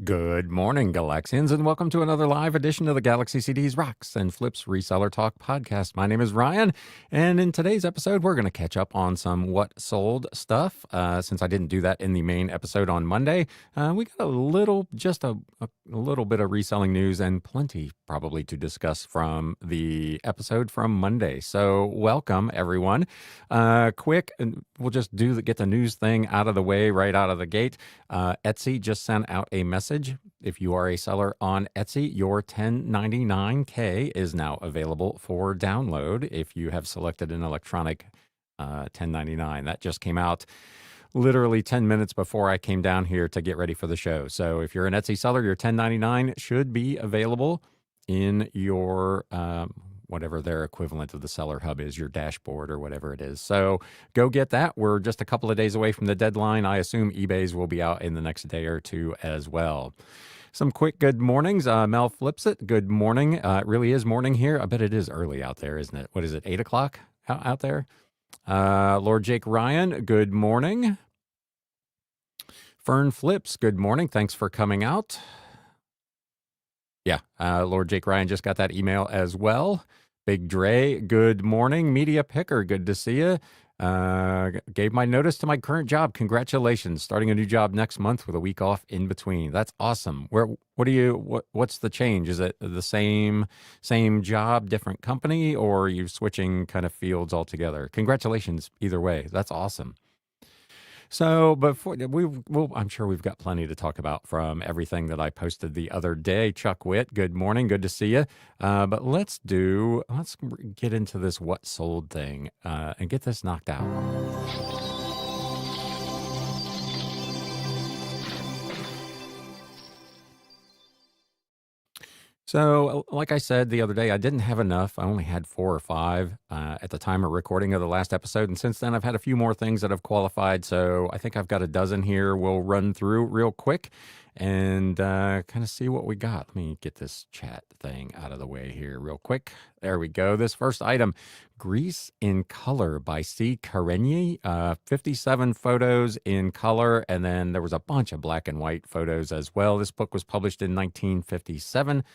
Good morning, Galaxians, and welcome to another live edition of the Galaxy CDs Rocks and Flips Reseller Talk podcast. My name is Ryan, and in today's episode, we're going to catch up on some what sold stuff. Since I didn't do that in the main episode on Monday, we got a little bit of reselling news and plenty probably to discuss from the episode from Monday. So welcome, everyone. Quick, and we'll just get the news thing out of the way right out of the gate. Etsy just sent out a message. If you are a seller on Etsy, your 1099K is now available for download if you have selected an electronic 1099. That just came out literally 10 minutes before I came down here to get ready for the show. So if you're an Etsy seller, your 1099 should be available in your whatever their equivalent of the Seller Hub is, your dashboard or whatever it is. So go get that. We're just a couple of days away from the deadline. I assume eBay's will be out in the next day or two as well. Some quick good mornings. Mel Flips It. Good morning. It really is morning here. I bet it is early out there, isn't it? What is it, 8 o'clock out there? Lord Jake Ryan, good morning. Fern Flips, good morning. Thanks for coming out. Yeah, Lord Jake Ryan just got that email as well. Big Dre, good morning. Media Picker, good to see you. Gave my notice to my current job. Congratulations. Starting a new job next month with a week off in between. That's awesome. What's the change? Is it the same job, different company, or are you switching kind of fields altogether? Congratulations either way. That's awesome. So, I'm sure we've got plenty to talk about from everything that I posted the other day. Chuck Witt, good morning, good to see you. But let's get into this what sold thing and get this knocked out. So, like I said the other day, I didn't have enough. I only had 4 or 5 at the time of recording of the last episode. And since then, I've had a few more things that have qualified. So I think I've got a dozen here. We'll run through real quick and kind of see what we got. Let me get this chat thing out of the way here real quick. There we go. This first item, Grease in Color by C. Karenyi. 57 photos in color, and then there was a bunch of black and white photos as well. This book was published in 1957.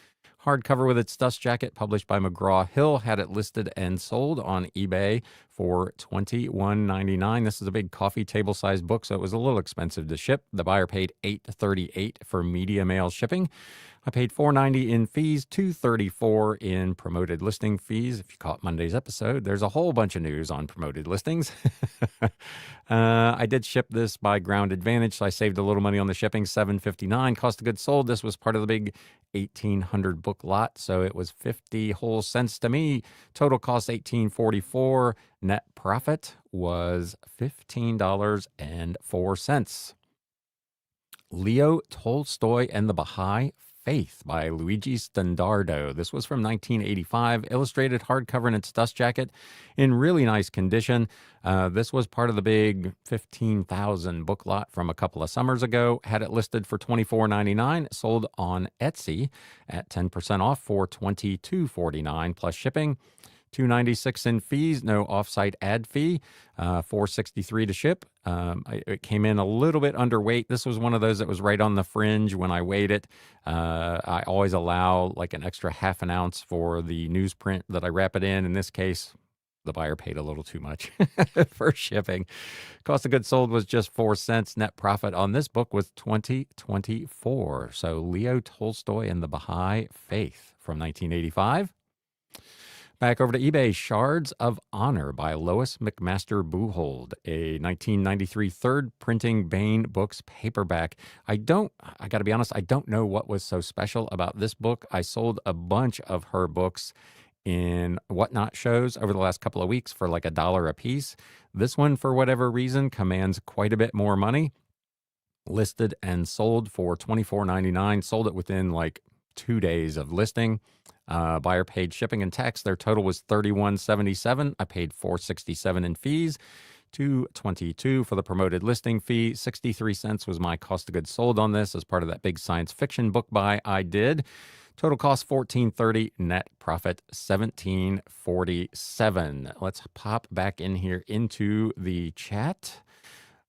Hardcover with its dust jacket, published by McGraw-Hill, had it listed and sold on eBay for $21.99. This is a big coffee table size book, so it was a little expensive to ship. The buyer paid $8.38 for media mail shipping. I paid $4.90 in fees, $2.34 in promoted listing fees. If you caught Monday's episode, there's a whole bunch of news on promoted listings. I did ship this by Ground Advantage, so I saved a little money on the shipping, $7.59. Cost of goods sold, this was part of the big 1,800 book lot, so it was 50 whole cents to me. Total cost $18.44. Net profit was $15.04. Leo Tolstoy and the Baha'i Faith by Luigi Standardo. This was from 1985, illustrated hardcover in its dust jacket in really nice condition. This was part of the big 15,000 book lot from a couple of summers ago. Had it listed for $24.99, sold on Etsy at 10% off for $22.49 plus shipping. $2.96 in fees, no offsite ad fee, $4.63 to ship. It came in a little bit underweight. This was one of those that was right on the fringe when I weighed it. I always allow like an extra half an ounce for the newsprint that I wrap it in. In this case, the buyer paid a little too much for shipping. Cost of goods sold was just 4 cents. Net profit on this book was $20.24. So Leo Tolstoy and the Baha'i Faith from 1985. Back over to eBay, Shards of Honor by Lois McMaster Buchhold, a 1993 third printing Bain Books paperback. I got to be honest, I don't know what was so special about this book. I sold a bunch of her books in Whatnot shows over the last couple of weeks for like $1 a piece. This one, for whatever reason, commands quite a bit more money. Listed and sold for $24.99. Sold it within like 2 days of listing. Buyer paid shipping and tax. Their total was $31.77. I paid $4.67 in fees, $2.22 for the promoted listing fee. 63 cents was my cost of goods sold on this as part of that big science fiction book buy I did. Total cost $14.30, net profit $17.47. Let's pop back in here into the chat.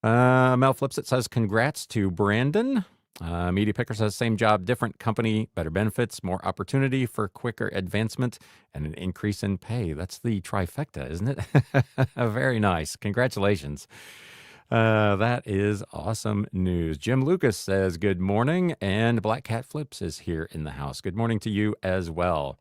Mel Flips it says, congrats to Brandon. Media Picker says, same job, different company, better benefits, more opportunity for quicker advancement, and an increase in pay. That's the trifecta, isn't it? Very nice. Congratulations. That is awesome news. Jim Lucas says, good morning, and Black Cat Flips is here in the house. Good morning to you as well.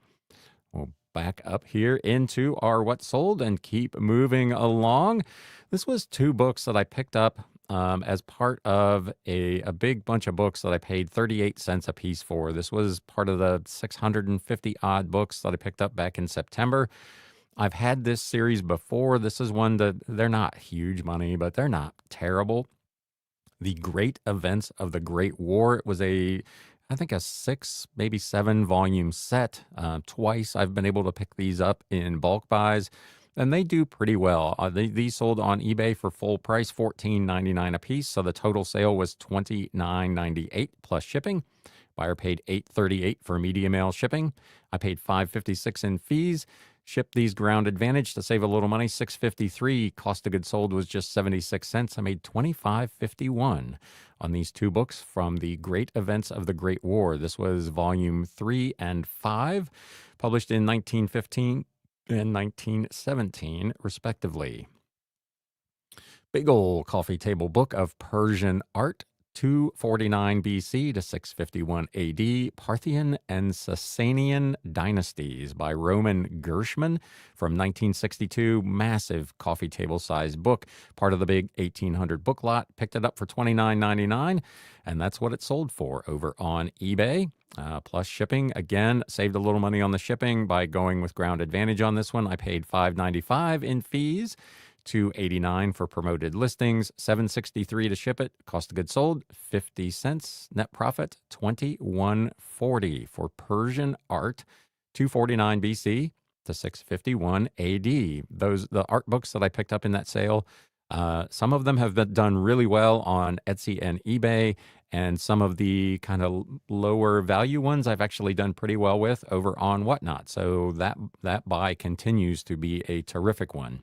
We'll back up here into our What Sold and keep moving along. This was two books that I picked up as part of a big bunch of books that I paid 38 cents a piece for. This was part of the 650 odd books that I picked up back in September. I've had this series before. This is one that they're not huge money, but they're not terrible. The Great Events of the Great War. It was I think a 6, maybe 7 volume set. Twice I've been able to pick these up in bulk buys, and they do pretty well. These sold on eBay for full price, $14.99 a piece. So the total sale was $29.98 plus shipping. Buyer paid $8.38 for media mail shipping. I paid $5.56 in fees. Shipped these Ground Advantage to save a little money, $6.53. Cost of goods sold was just 76 cents. I made $25.51 on these two books from the Great Events of the Great War. This was volume 3 and 5, published in 1915 and 1917, respectively. Big old coffee table book of Persian art. 249 BC to 651 AD, Parthian and Sasanian Dynasties by Roman Gershman from 1962. Massive coffee table sized book, part of the big 1800 book lot. Picked it up for $29.99, and that's what it sold for over on eBay. Plus shipping. Again, saved a little money on the shipping by going with Ground Advantage on this one. I paid $5.95 in fees. $2.89 for promoted listings, $7.63 to ship it. Cost of goods sold, 50 cents. Net profit, $21.40 for Persian art, 249 BC to 651 AD. The art books that I picked up in that sale, some of them have been done really well on Etsy and eBay, and some of the kind of lower value ones I've actually done pretty well with over on Whatnot. So that buy continues to be a terrific one.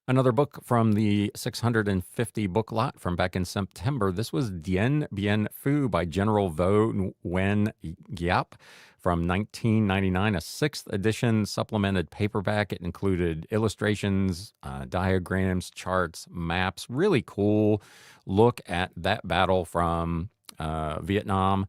Another book from the 650 book lot from back in September. This was Dien Bien Phu by General Vo Nguyen Giap from 1999, a 6th edition supplemented paperback. It included illustrations, diagrams, charts, maps. Really cool look at that battle from Vietnam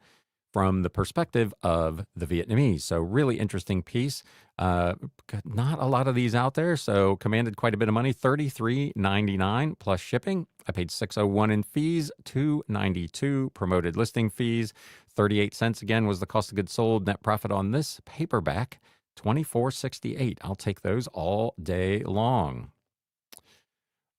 from the perspective of the Vietnamese. So really interesting piece. Not a lot of these out there, so commanded quite a bit of money, $33.99 plus shipping. I paid $6.01 in fees, $2.92 promoted listing fees, 38 cents again was the cost of goods sold. Net profit on this paperback, $24.68. I'll take those all day long.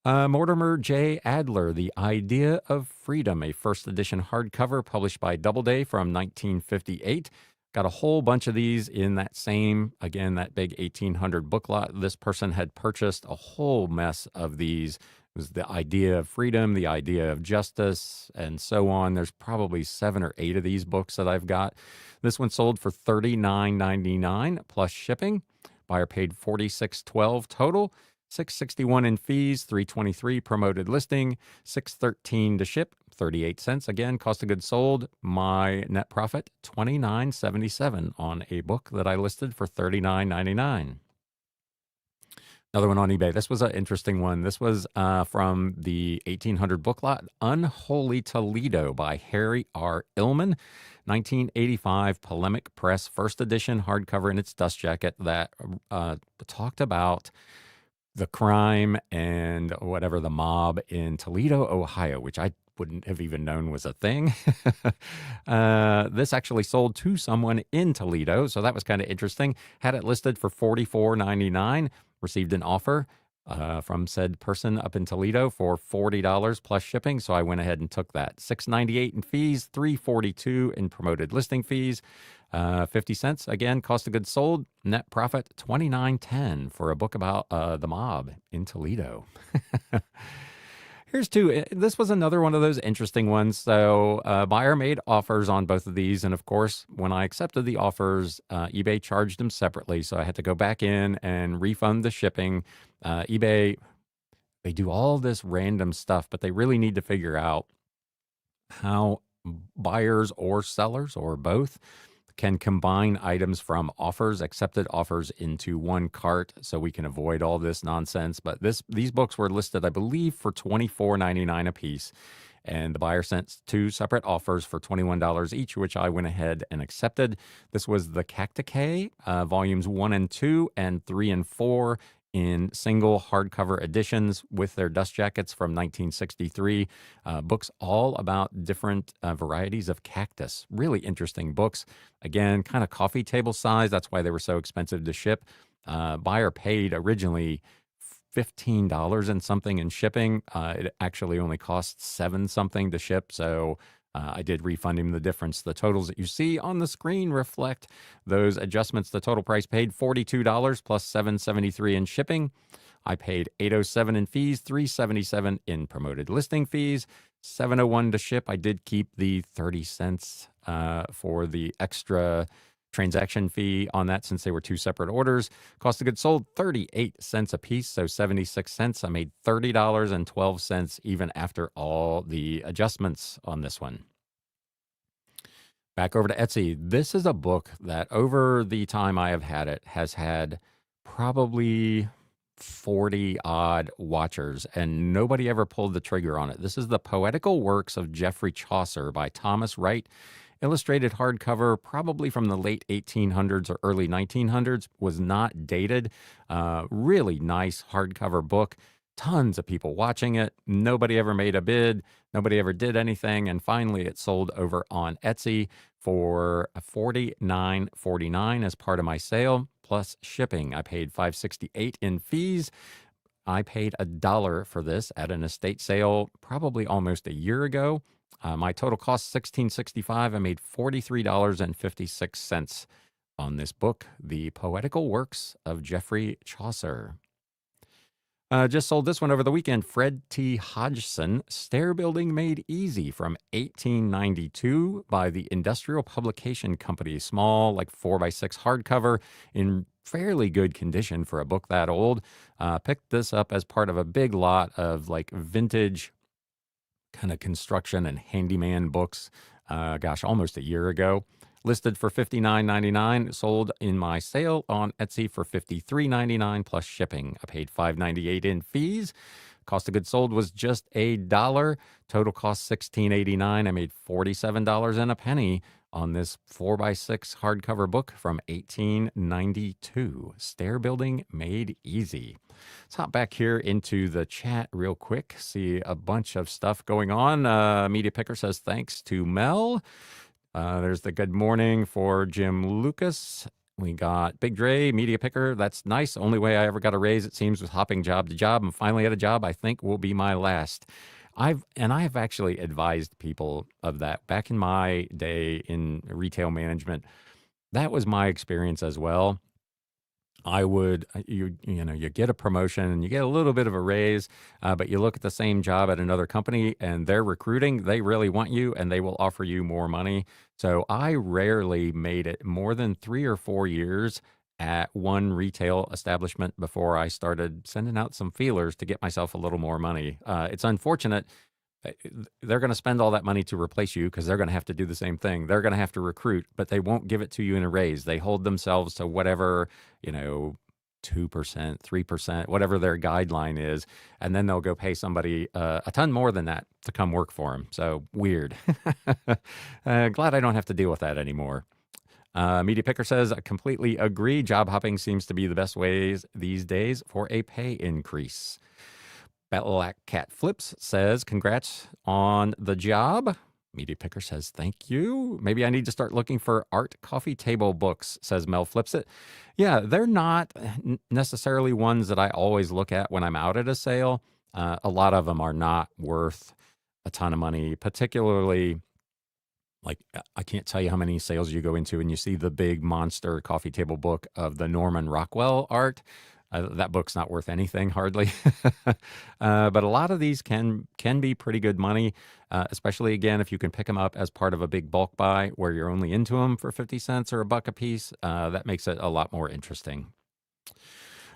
Mortimer J. Adler, The Idea of Freedom, a first edition hardcover published by Doubleday from 1958. Got a whole bunch of these in that same, again, that big 1800 book lot. This person had purchased a whole mess of these. It was The Idea of Freedom, The Idea of Justice, and so on. There's probably 7 or 8 of these books that I've got. This one sold for $39.99 plus shipping. Buyer paid $46.12 total. $6.61 in fees, $3.23 promoted listing, $6.13 to ship, 38 cents. Again, cost of goods sold. My net profit, $29.77 on a book that I listed for $39.99. Another one on eBay. This was an interesting one. This was from the 1800 book lot, Unholy Toledo by Harry R. Illman, 1985 Polemic Press, first edition, hardcover in its dust jacket that talked about the crime and whatever, the mob in Toledo, Ohio, which I wouldn't have even known was a thing. This actually sold to someone in Toledo, so that was kind of interesting. Had it listed for $44.99, received an offer from said person up in Toledo for $40 plus shipping, so I went ahead and took that. $6.98 in fees, $3.42 in promoted listing fees, 50 cents. Again, cost of goods sold, net profit $29.10 for a book about the mob in Toledo. Here's two. This was another one of those interesting ones. So, buyer made offers on both of these, and of course, when I accepted the offers, eBay charged them separately. So I had to go back in and refund the shipping. eBay, they do all this random stuff, but they really need to figure out how buyers or sellers or both can combine items from offers, accepted offers, into one cart so we can avoid all this nonsense. But these books were listed, I believe, for $24.99 a piece. And the buyer sent two separate offers for $21 each, which I went ahead and accepted. This was the Cacticay, volumes 1 and 2, and 3 and 4 in single hardcover editions with their dust jackets from 1963. Books all about different varieties of cactus. Really interesting books. Again, kind of coffee table size. That's why they were so expensive to ship. Buyer paid originally $15 and something in shipping. It actually only cost 7 something to ship. So I did refund him the difference. The totals that you see on the screen reflect those adjustments. The total price paid $42 plus $7.73 in shipping. I paid $807 in fees, $377 in promoted listing fees, $701 to ship. I did keep the 30 cents for the extra transaction fee on that since they were two separate orders. Cost of goods sold, 38 cents a piece, so 76 cents. I made $30.12 even after all the adjustments on this one. Back over to Etsy. This is a book that over the time I have had it has had probably 40 odd watchers, and nobody ever pulled the trigger on it. This is The Poetical Works of Geoffrey Chaucer by Thomas Wright. Illustrated hardcover, probably from the late 1800s or early 1900s, was not dated. Really nice hardcover book. Tons of people watching it. Nobody ever made a bid. Nobody ever did anything. And finally, it sold over on Etsy for $49.49 as part of my sale, plus shipping. I paid $5.68 in fees. I paid $1 for this at an estate sale probably almost a year ago. My total cost $16.65. I made $43.56 on this book, The Poetical Works of Geoffrey Chaucer. Just sold this one over the weekend. Fred T. Hodgson, Stair Building Made Easy from 1892 by the Industrial Publication Company. Small, like 4x6 hardcover in fairly good condition for a book that old. Picked this up as part of a big lot of like vintage kind of construction and handyman books, almost a year ago. Listed for $59.99, sold in my sale on Etsy for $53.99 plus shipping. I paid $5.98 in fees. Cost of goods sold was just $1. Total cost $16.89. I made $47 and a penny on this 4x6 hardcover book from 1892. Stair Building Made Easy. Let's hop back here into the chat real quick. See a bunch of stuff going on. Media Picker says thanks to Mel. There's the good morning for Jim Lucas. We got Big Dre, Media Picker. That's nice. Only way I ever got a raise, it seems, was hopping job to job, and finally had a job I think will be my last. I have actually advised people of that back in my day in retail management. That was my experience as well. I would, you get a promotion and you get a little bit of a raise, but you look at the same job at another company and they're recruiting, they really want you and they will offer you more money. So I rarely made it more than 3 or 4 years at one retail establishment before I started sending out some feelers to get myself a little more money. It's unfortunate. They're going to spend all that money to replace you because they're going to have to do the same thing. They're going to have to recruit, but they won't give it to you in a raise. They hold themselves to whatever, 2%, 3%, whatever their guideline is. And then they'll go pay somebody a ton more than that to come work for them. So weird. Glad I don't have to deal with that anymore. Media Picker says, I completely agree. Job hopping seems to be the best ways these days for a pay increase. Black Cat Flips says, congrats on the job. Media Picker says, thank you. Maybe I need to start looking for art coffee table books, says Mel Flips It. Yeah, they're not necessarily ones that I always look at when I'm out at a sale. A lot of them are not worth a ton of money, particularly like I can't tell you how many sales you go into and you see the big monster coffee table book of the Norman Rockwell art. That book's not worth anything hardly. But a lot of these can be pretty good money, especially again if you can pick them up as part of a big bulk buy where you're only into them for 50 cents or a buck a piece. That makes it a lot more interesting.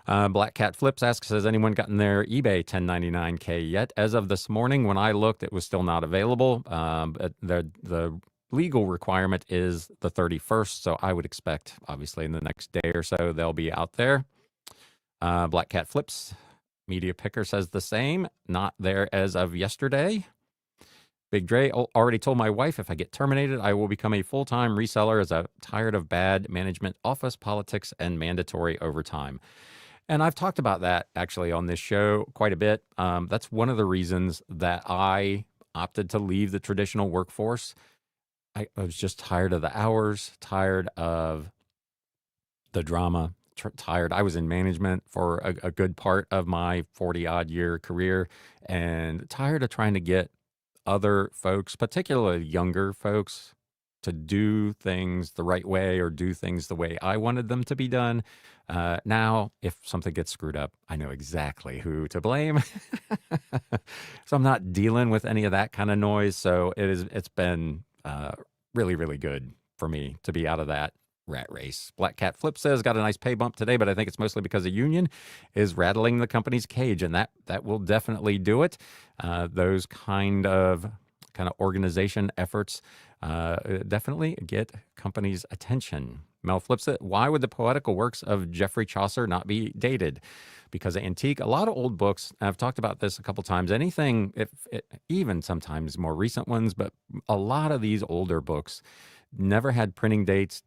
Black Cat Flips asks, has anyone gotten their eBay 1099K yet? As of this morning, when I looked, it was still not available. But the legal requirement is the 31st, so I would expect, obviously, in the next day or so, they'll be out there. Black Cat Flips, Media Picker says the same. Not there as of yesterday. Big Dre already told my wife if I get terminated, I will become a full-time reseller as I'm tired of bad management, office politics, and mandatory overtime. And I've talked about that actually on this show quite a bit. That's one of the reasons that I opted to leave the traditional workforce. I was just tired of the hours, tired of the drama, tired. I was in management for a good part of my 40-odd year career and tired of trying to get other folks, particularly younger folks, to do things the right way or do things the way I wanted them to be done. Now, if something gets screwed up, I know exactly who to blame. So I'm not dealing with any of that kind of noise. So it's been really, really good for me to be out of that rat race. Black Cat Flip says, got a nice pay bump today, but I think it's mostly because the union is rattling the company's cage, and that will definitely do it. Those kind of organization efforts definitely get companies' attention. Mel flips it. Why would the poetical works of Geoffrey Chaucer not be dated? Because antique, a lot of old books, I've talked about this a couple times, anything, even sometimes more recent ones, but a lot of these older books never had printing dates,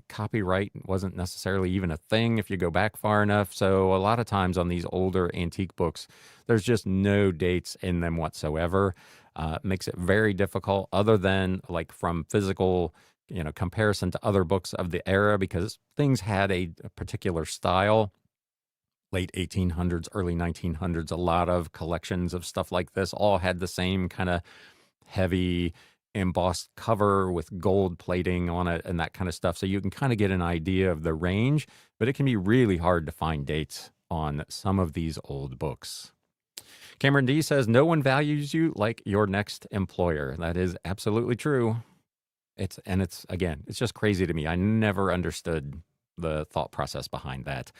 copyright wasn't necessarily even a thing if you go back far enough. So a lot of times on these older antique books, there's just no dates in them whatsoever. Makes it very difficult other than like from physical, comparison to other books of the era, because things had a particular style. Late 1800s, early 1900s, a lot of collections of stuff like this all had the same kind of heavy embossed cover with gold plating on it and that kind of stuff. So you can kind of get an idea of the range, but it can be really hard to find dates on some of these old books. Cameron D says, no one values you like your next employer. That is absolutely true. It's just crazy to me. I never understood the thought process behind that.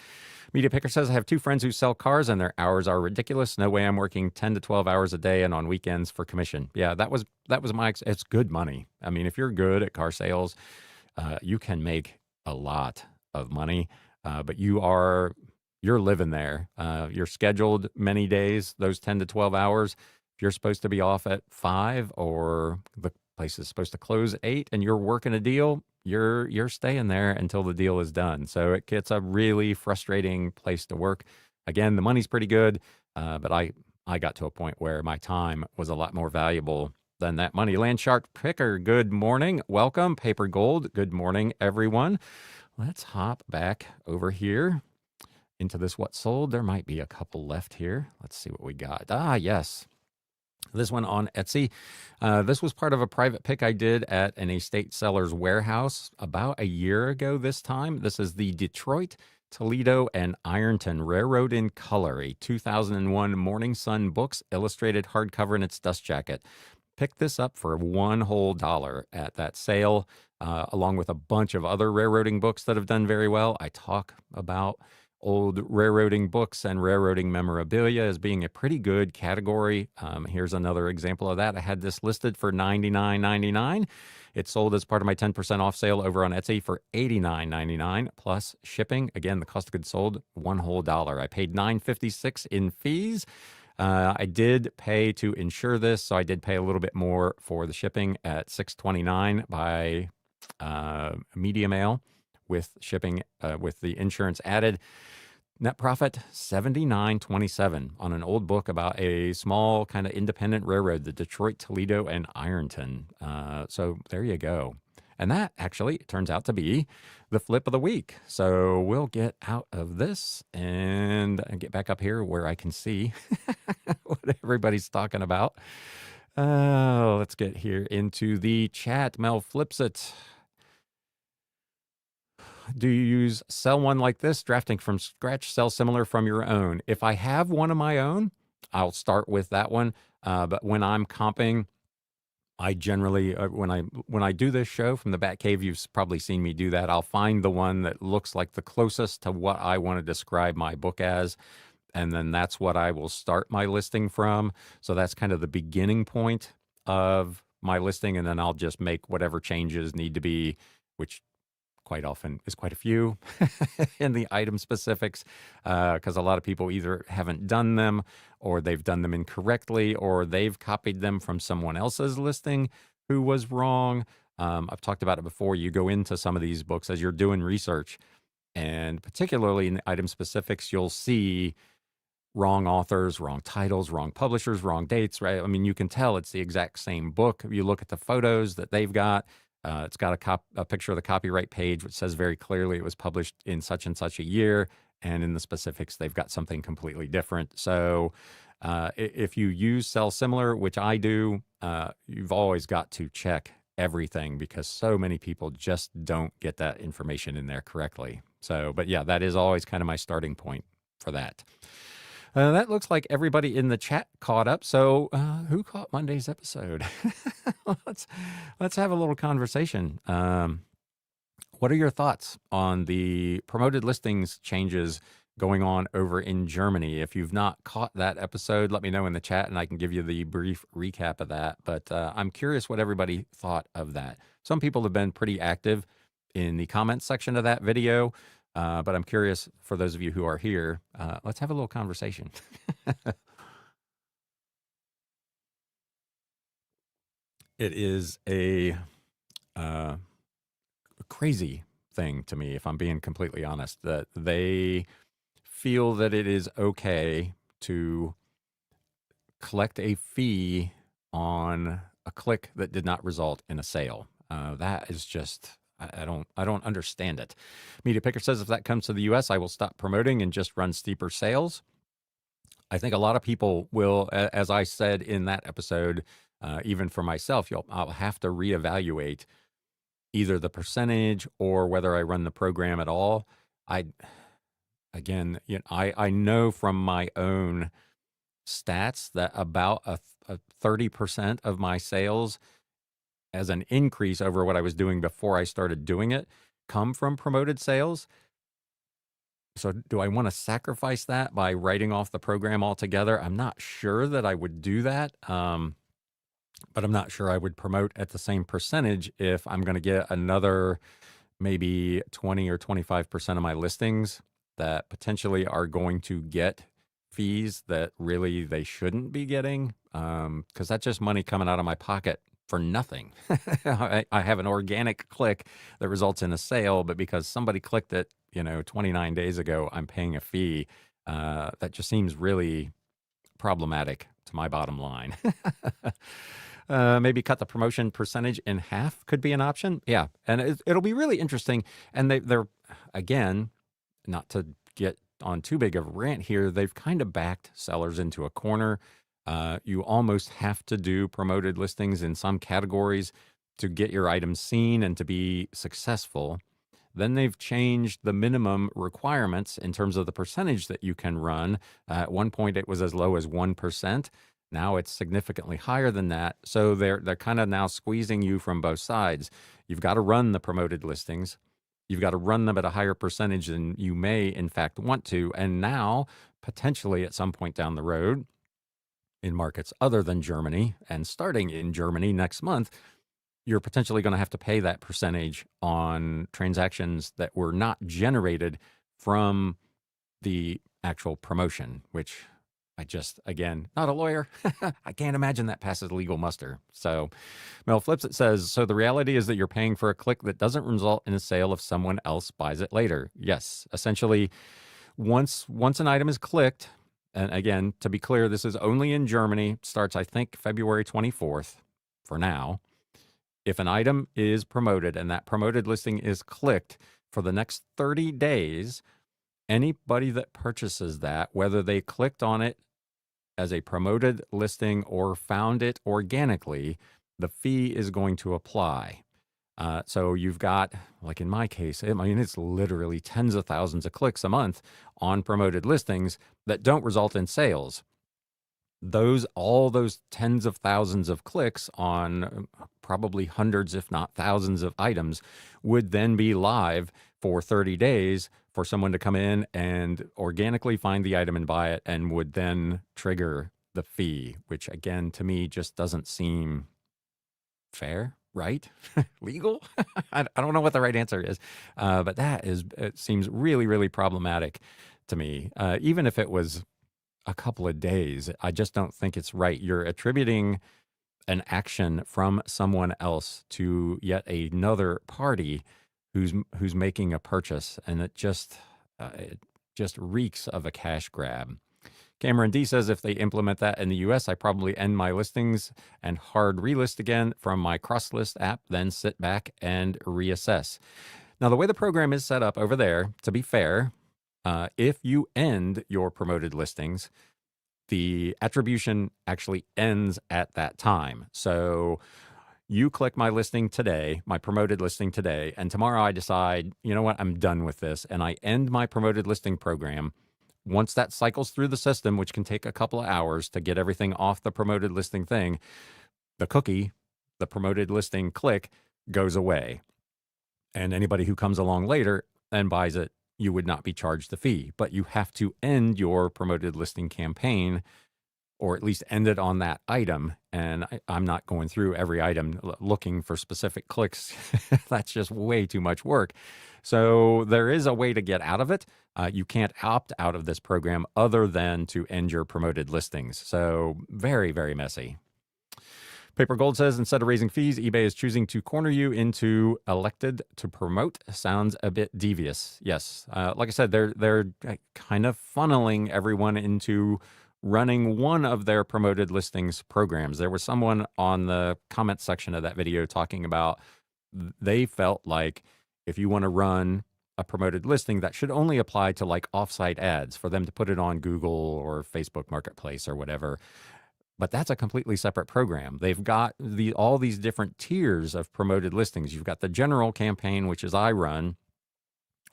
Media Picker says, I have two friends who sell cars and their hours are ridiculous. No way I'm working 10 to 12 hours a day and on weekends for commission. Yeah, that was it's good money. I mean, if you're good at car sales, you can make a lot of money, but you're living there. You're scheduled many days, those 10 to 12 hours. If you're supposed to be off at 5 or the place is supposed to close at 8 and you're working a deal, you're staying there until the deal is done. So it gets a really frustrating place to work. Again, the money's pretty good, but I got to a point where my time was a lot more valuable than that money. Landshark Picker, good morning. Welcome. Paper Gold, good morning, everyone. Let's hop back over here into this What Sold. There might be a couple left here. Let's see what we got. Yes. This one on Etsy. This was part of a private pick I did at an estate seller's warehouse about a year ago this time. This is the Detroit, Toledo, and Ironton Railroad in Color, a 2001 Morning Sun Books illustrated hardcover in its dust jacket. Picked this up for $1 whole at that sale, along with a bunch of other railroading books that have done very well. I talk about old railroading books and railroading memorabilia as being a pretty good category. Here's another example of that. I had this listed for $99.99. It sold as part of my 10% off sale over on Etsy for $89.99 plus shipping. Again, the cost of goods sold, $1 whole. I paid $9.56 in fees. I did pay to insure this, so I did pay a little bit more for the shipping at $6.29 by media mail with shipping, with the insurance added. Net profit, $79.27 on an old book about a small kind of independent railroad, the Detroit, Toledo, and Ironton. So there you go. And that actually turns out to be the flip of the week. So we'll get out of this and get back up here where I can see what everybody's talking about. Let's get here into the chat. Mel flips it. Do you use sell one like this, drafting from scratch, sell similar from your own? If I have one of my own, I'll start with that one. But when I'm comping, I generally when I do this show from the Bat Cave, you've probably seen me do that. I'll find the one that looks like the closest to what I want to describe my book as, and then that's what I will start my listing from. So that's kind of the beginning point of my listing, and then I'll just make whatever changes need to be, which quite often is quite a few in the item specifics, because a lot of people either haven't done them or they've done them incorrectly or they've copied them from someone else's listing who was wrong. I've talked about it before. You go into some of these books as you're doing research, and particularly in the item specifics, you'll see wrong authors, wrong titles, wrong publishers, wrong dates, right? I mean, you can tell it's the exact same book. You look at the photos that they've got. It's got a picture of the copyright page, which says very clearly it was published in such and such a year. And in the specifics, they've got something completely different. So if you use sell similar, which I do, you've always got to check everything because so many people just don't get that information in there correctly. So, but yeah, that is always kind of my starting point for that. That looks like everybody in the chat caught up. So, who caught Monday's episode? let's have a little conversation. What are your thoughts on the promoted listings changes going on over in Germany? If you've not caught that episode, let me know in the chat, and I can give you the brief recap of that. But I'm curious what everybody thought of that. Some people have been pretty active in the comments section of that video. But I'm curious, for those of you who are here, let's have a little conversation. It is a crazy thing to me, if I'm being completely honest, that they feel that it is okay to collect a fee on a click that did not result in a sale. That is just... I don't understand it. Media Picker says if that comes to the US, I will stop promoting and just run steeper sales. I think a lot of people will, as I said in that episode, even for myself, I'll have to reevaluate either the percentage or whether I run the program at all. I know from my own stats that about a 30% of my sales as an increase over what I was doing before I started doing it come from promoted sales. So do I want to sacrifice that by writing off the program altogether? I'm not sure that I would do that. But I'm not sure I would promote at the same percentage if I'm going to get another maybe 20 or 25% of my listings that potentially are going to get fees that really they shouldn't be getting. Because that's just money coming out of my pocket for nothing. I have an organic click that results in a sale, but because somebody clicked it, 29 days ago, I'm paying a fee. That just seems really problematic to my bottom line. Maybe cut the promotion percentage in half could be an option. Yeah, and it'll be really interesting. And they're, again, not to get on too big of a rant here, they've kind of backed sellers into a corner. You almost have to do promoted listings in some categories to get your items seen and to be successful. Then they've changed the minimum requirements in terms of the percentage that you can run. At one point, it was as low as 1%. Now it's significantly higher than that. So they're kind of now squeezing you from both sides. You've got to run the promoted listings. You've got to run them at a higher percentage than you may, in fact, want to. And now, potentially at some point down the road, in markets other than Germany, and starting in Germany next month, you're potentially going to have to pay that percentage on transactions that were not generated from the actual promotion, which I just, again, not a lawyer. I can't imagine that passes legal muster. So Mel Flips it says, so the reality is that you're paying for a click that doesn't result in a sale if someone else buys it later. Yes, essentially, once an item is clicked, and again, to be clear, this is only in Germany, starts, I think, February 24th for now. If an item is promoted and that promoted listing is clicked for the next 30 days, anybody that purchases that, whether they clicked on it as a promoted listing or found it organically, the fee is going to apply. So you've got, like in my case, I mean, it's literally tens of thousands of clicks a month on promoted listings that don't result in sales. All those tens of thousands of clicks on probably hundreds, if not thousands of items would then be live for 30 days for someone to come in and organically find the item and buy it, and would then trigger the fee, which again, to me, just doesn't seem fair, right? Legal? I don't know what the right answer is, but it seems really, really problematic to me. Even if it was a couple of days, I just don't think it's right. You're attributing an action from someone else to yet another party who's making a purchase, and it just reeks of a cash grab. Cameron D says, if they implement that in the US, I probably end my listings and hard relist again from my CrossList app, then sit back and reassess. Now, the way the program is set up over there, to be fair, if you end your promoted listings, the attribution actually ends at that time. So you click my listing today, my promoted listing today, and tomorrow I decide, you know what, I'm done with this, and I end my promoted listing program. Once that cycles through the system, which can take a couple of hours to get everything off the promoted listing thing, the cookie, the promoted listing click, goes away. And anybody who comes along later and buys it, you would not be charged the fee. But you have to end your promoted listing campaign, or at least end it on that item. And I'm not going through every item looking for specific clicks. That's just way too much work. So there is a way to get out of it. You can't opt out of this program other than to end your promoted listings. So very, very messy. Paper Gold says, instead of raising fees, eBay is choosing to corner you into elected to promote. Sounds a bit devious. Yes. Like I said, they're kind of funneling everyone into running one of their promoted listings programs. There was someone on the comment section of that video talking about they felt like if you want to run a promoted listing, that should only apply to like offsite ads for them to put it on Google or Facebook Marketplace or whatever. But that's a completely separate program. They've got all these different tiers of promoted listings. You've got the general campaign, which is I run,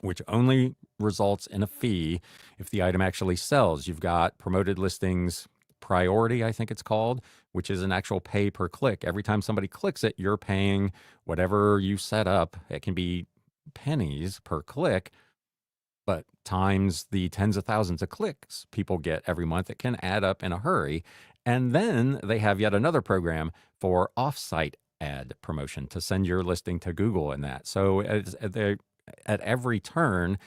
which only results in a fee if the item actually sells. You've got promoted listings priority, I think it's called, which is an actual pay per click. Every time somebody clicks it, you're paying whatever you set up. It can be pennies per click, but times the tens of thousands of clicks people get every month, it can add up in a hurry. And then they have yet another program for offsite ad promotion to send your listing to Google and that. So at every turn,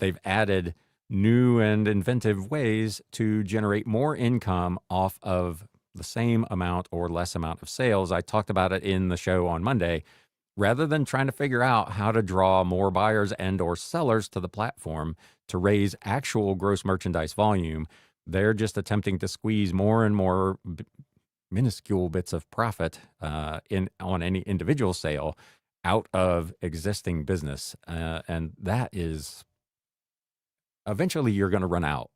they've added new and inventive ways to generate more income off of the same amount or less amount of sales. I talked about it in the show on Monday. Rather than trying to figure out how to draw more buyers and or sellers to the platform to raise actual gross merchandise volume, they're just attempting to squeeze more and more minuscule bits of profit on any individual sale out of existing business. And that is, eventually you're going to run out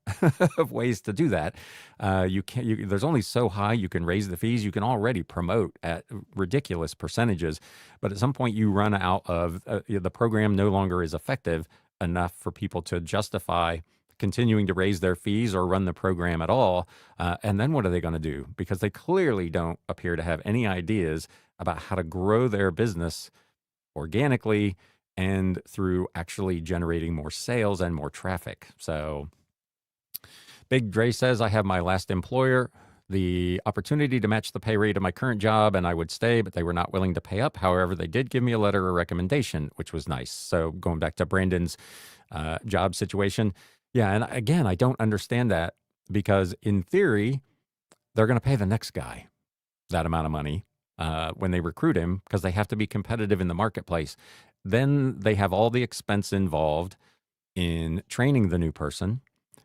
of ways to do that. There's only so high you can raise the fees. You can already promote at ridiculous percentages, but at some point you run out of the program no longer is effective enough for people to justify continuing to raise their fees or run the program at all. And then what are they going to do? Because they clearly don't appear to have any ideas about how to grow their business organically and through actually generating more sales and more traffic. So Big Dre says, I have my last employer, the opportunity to match the pay rate of my current job, and I would stay, but they were not willing to pay up. However, they did give me a letter of recommendation, which was nice. So going back to Brandon's job situation. Yeah, and again, I don't understand that, because in theory, they're going to pay the next guy that amount of money when they recruit him, because they have to be competitive in the marketplace. Then they have all the expense involved in training the new person.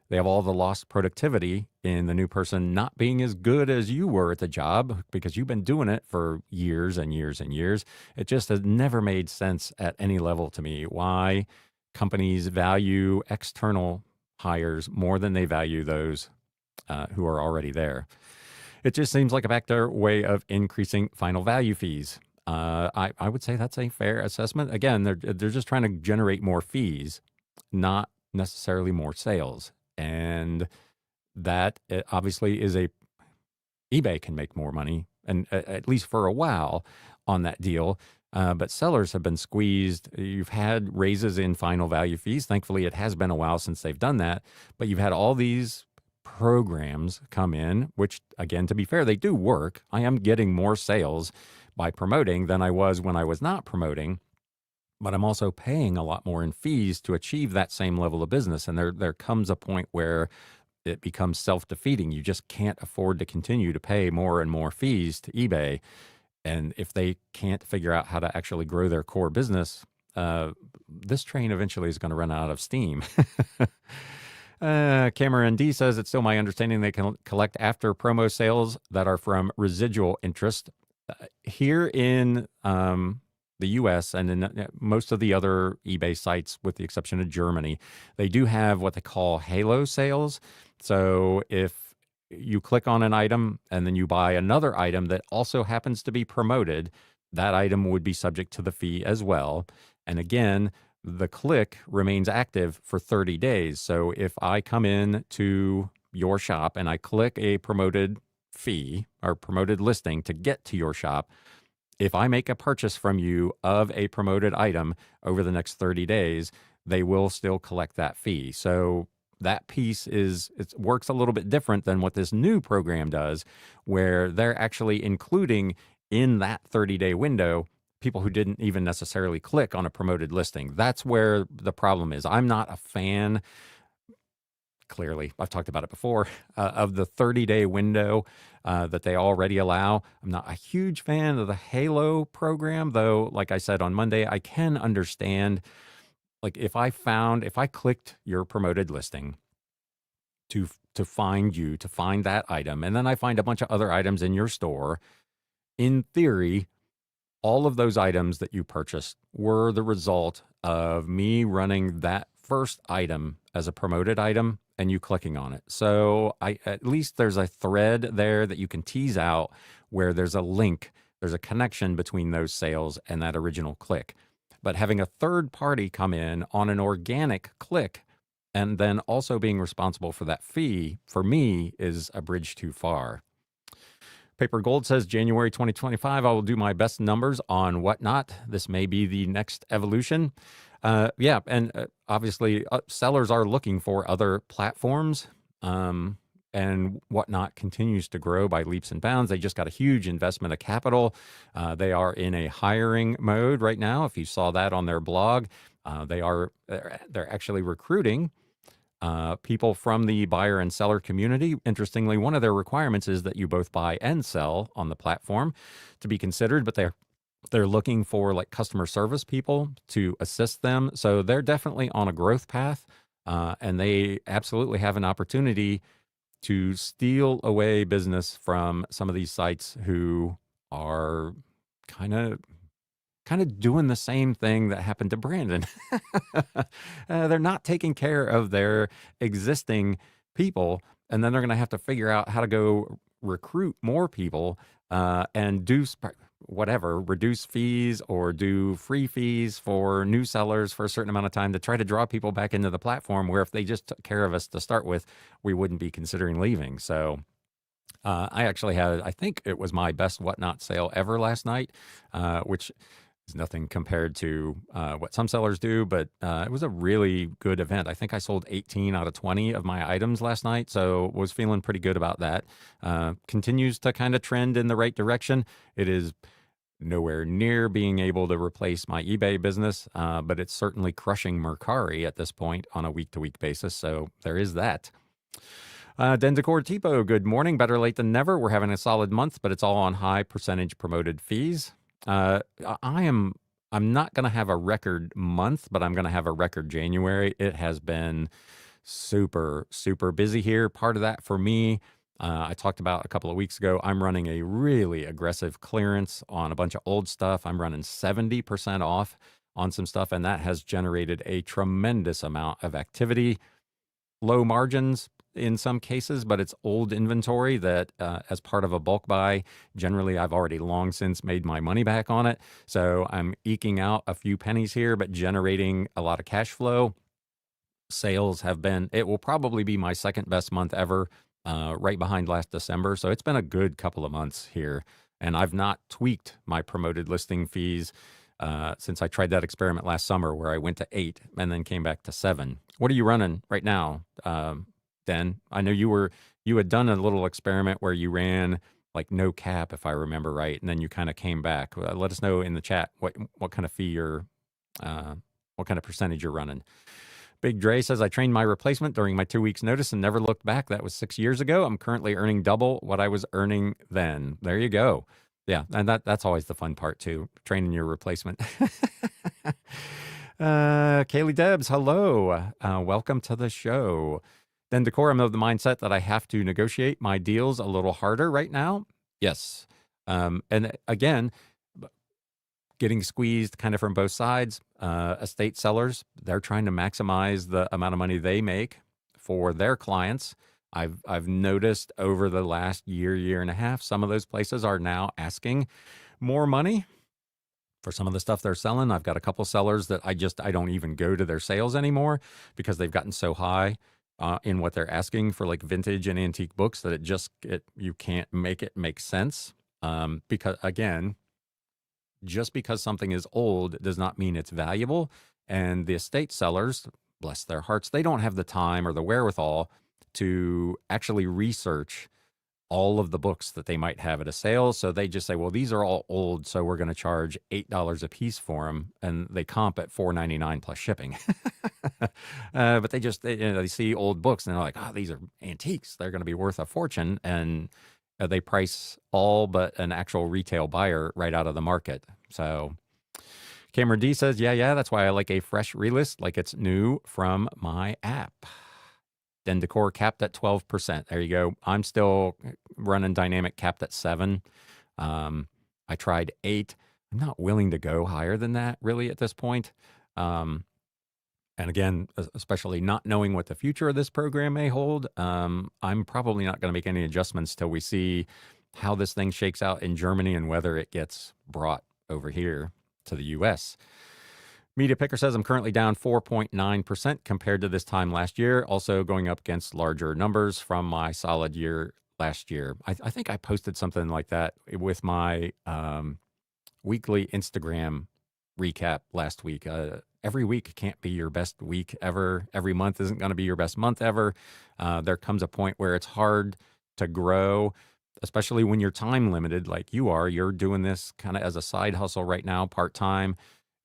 They have all the lost productivity in the new person not being as good as you were at the job because you've been doing it for years and years and years. It just has never made sense at any level to me why companies value external hires more than they value those who are already there. It just seems like a backdoor way of increasing final value fees. I would say that's a fair assessment. Again, they're just trying to generate more fees, not necessarily more sales, and that obviously is a eBay can make more money, and at least for a while on that deal. But sellers have been squeezed. You've had raises in final value fees. Thankfully, it has been a while since they've done that. But you've had all these programs come in, which, again, to be fair, they do work. I am getting more sales by promoting than I was when I was not promoting. But I'm also paying a lot more in fees to achieve that same level of business. And there comes a point where it becomes self-defeating. You just can't afford to continue to pay more and more fees to eBay. And if they can't figure out how to actually grow their core business, this train eventually is going to run out of steam. Cameron D says, it's still my understanding they can collect after promo sales that are from residual interest. Here in the US and in most of the other eBay sites, with the exception of Germany, they do have what they call halo sales. So if you click on an item and then you buy another item that also happens to be promoted, that item would be subject to the fee as well. And again, the click remains active for 30 days. So if I come in to your shop and I click a promoted fee or promoted listing to get to your shop, if I make a purchase from you of a promoted item over the next 30 days, they will still collect that fee. So that piece it works a little bit different than what this new program does, where they're actually including in that 30-day window people who didn't even necessarily click on a promoted listing. That's where the problem is. I'm not a fan, clearly, I've talked about it before, of the 30-day window that they already allow. I'm not a huge fan of the Halo program, though, like I said on Monday, I can understand, like if I clicked your promoted listing to find that item, and then I find a bunch of other items in your store, in theory, all of those items that you purchased were the result of me running that first item as a promoted item and you clicking on it. So at least there's a thread there that you can tease out where there's a link, there's a connection between those sales and that original click. But having a third party come in on an organic click and then also being responsible for that fee, for me, is a bridge too far. Paper Gold says, January 2025, I will do my best numbers on Whatnot. This may be the next evolution. Yeah, and obviously sellers are looking for other platforms, and Whatnot continues to grow by leaps and bounds. They just got a huge investment of capital. They are in a hiring mode right now. If you saw that on their blog, they're actually recruiting people from the buyer and seller community. Interestingly, one of their requirements is that you both buy and sell on the platform to be considered, but they're looking for like customer service people to assist them. So they're definitely on a growth path, and they absolutely have an opportunity to steal away business from some of these sites who are kind of doing the same thing that happened to Brandon. They're not taking care of their existing people, and then they're going to have to figure out how to go recruit more people and do reduce fees or do free fees for new sellers for a certain amount of time to try to draw people back into the platform, where if they just took care of us to start with, we wouldn't be considering leaving. So I actually had, I think it was my best Whatnot sale ever last night, which is nothing compared to what some sellers do, but it was a really good event. I think I sold 18 out of 20 of my items last night, so was feeling pretty good about that. Continues to kind of trend in the right direction. It is nowhere near being able to replace my eBay business, but it's certainly crushing Mercari at this point on a week-to-week basis, so there is that. Dendicor Tipo, good morning. Better late than never. We're having a solid month, but it's all on high percentage promoted fees. I'm not going to have a record month, but I'm going to have a record January. It has been super, super busy here. Part of that for me, I talked about a couple of weeks ago, I'm running a really aggressive clearance on a bunch of old stuff. I'm running 70% off on some stuff, and that has generated a tremendous amount of activity. Low margins, in some cases, but it's old inventory that, as part of a bulk buy, generally I've already long since made my money back on it. So I'm eking out a few pennies here, but generating a lot of cash flow. Sales have been, it will probably be my second best month ever, right behind last December. So it's been a good couple of months here. And I've not tweaked my promoted listing fees since I tried that experiment last summer where I went to 8 and then came back to 7. What are you running right now, Den? I know you had done a little experiment where you ran like no cap, if I remember right, and then you kind of came back. Let us know in the chat what kind of fee you're, what kind of percentage you're running. Big Dre says, I trained my replacement during my 2 weeks notice and never looked back. That was 6 years ago. I'm currently earning double what I was earning then. There you go. Yeah, and that's always the fun part too, training your replacement. Kaylee Debs, hello. Welcome to the show. Then Decor, I'm of the mindset that I have to negotiate my deals a little harder right now. Yes. And again, getting squeezed kind of from both sides. Estate sellers, they're trying to maximize the amount of money they make for their clients. I've noticed over the last year and a half, some of those places are now asking more money for some of the stuff they're selling. I've got a couple sellers that I don't even go to their sales anymore because they've gotten so high in what they're asking for, like vintage and antique books, that you can't make it make sense. Because again, just because something is old does not mean it's valuable. And the estate sellers, bless their hearts, they don't have the time or the wherewithal to actually research all of the books that they might have at a sale. So they just say, well, these are all old, so we're going to charge $8 a piece for them. And they comp at $4.99 plus shipping. But they see old books and they're like, oh, these are antiques. They're going to be worth a fortune. And they price all but an actual retail buyer right out of the market. So Cameron D says, yeah, that's why I like a fresh relist, like it's new from my app. Then Decor capped at 12%. There you go. I'm still running dynamic capped at 7. I tried 8. I'm not willing to go higher than that really at this point. And again, especially not knowing what the future of this program may hold, I'm probably not going to make any adjustments till we see how this thing shakes out in Germany and whether it gets brought over here to the US. Media Picker says, I'm currently down 4.9% compared to this time last year, also going up against larger numbers from my solid year last year. I think I posted something like that with my weekly Instagram recap last week. Every week can't be your best week ever. Every month isn't going to be your best month ever. There comes a point where it's hard to grow, especially when you're time limited like you are. You're doing this kind of as a side hustle right now, part-time.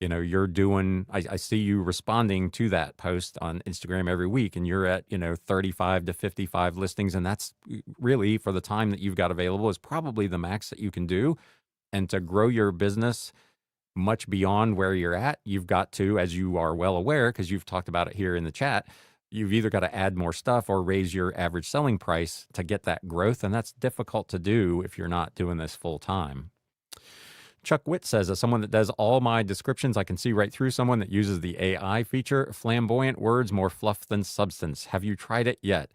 You know, you're doing, I see you responding to that post on Instagram every week, and you're at, 35 to 55 listings. And that's really, for the time that you've got available, is probably the max that you can do. And to grow your business much beyond where you're at, you've got to, as you are well aware, because you've talked about it here in the chat, you've either got to add more stuff or raise your average selling price to get that growth. And that's difficult to do if you're not doing this full time. Chuck Witt says, as someone that does all my descriptions, I can see right through someone that uses the AI feature. Flamboyant words, more fluff than substance. Have you tried it yet?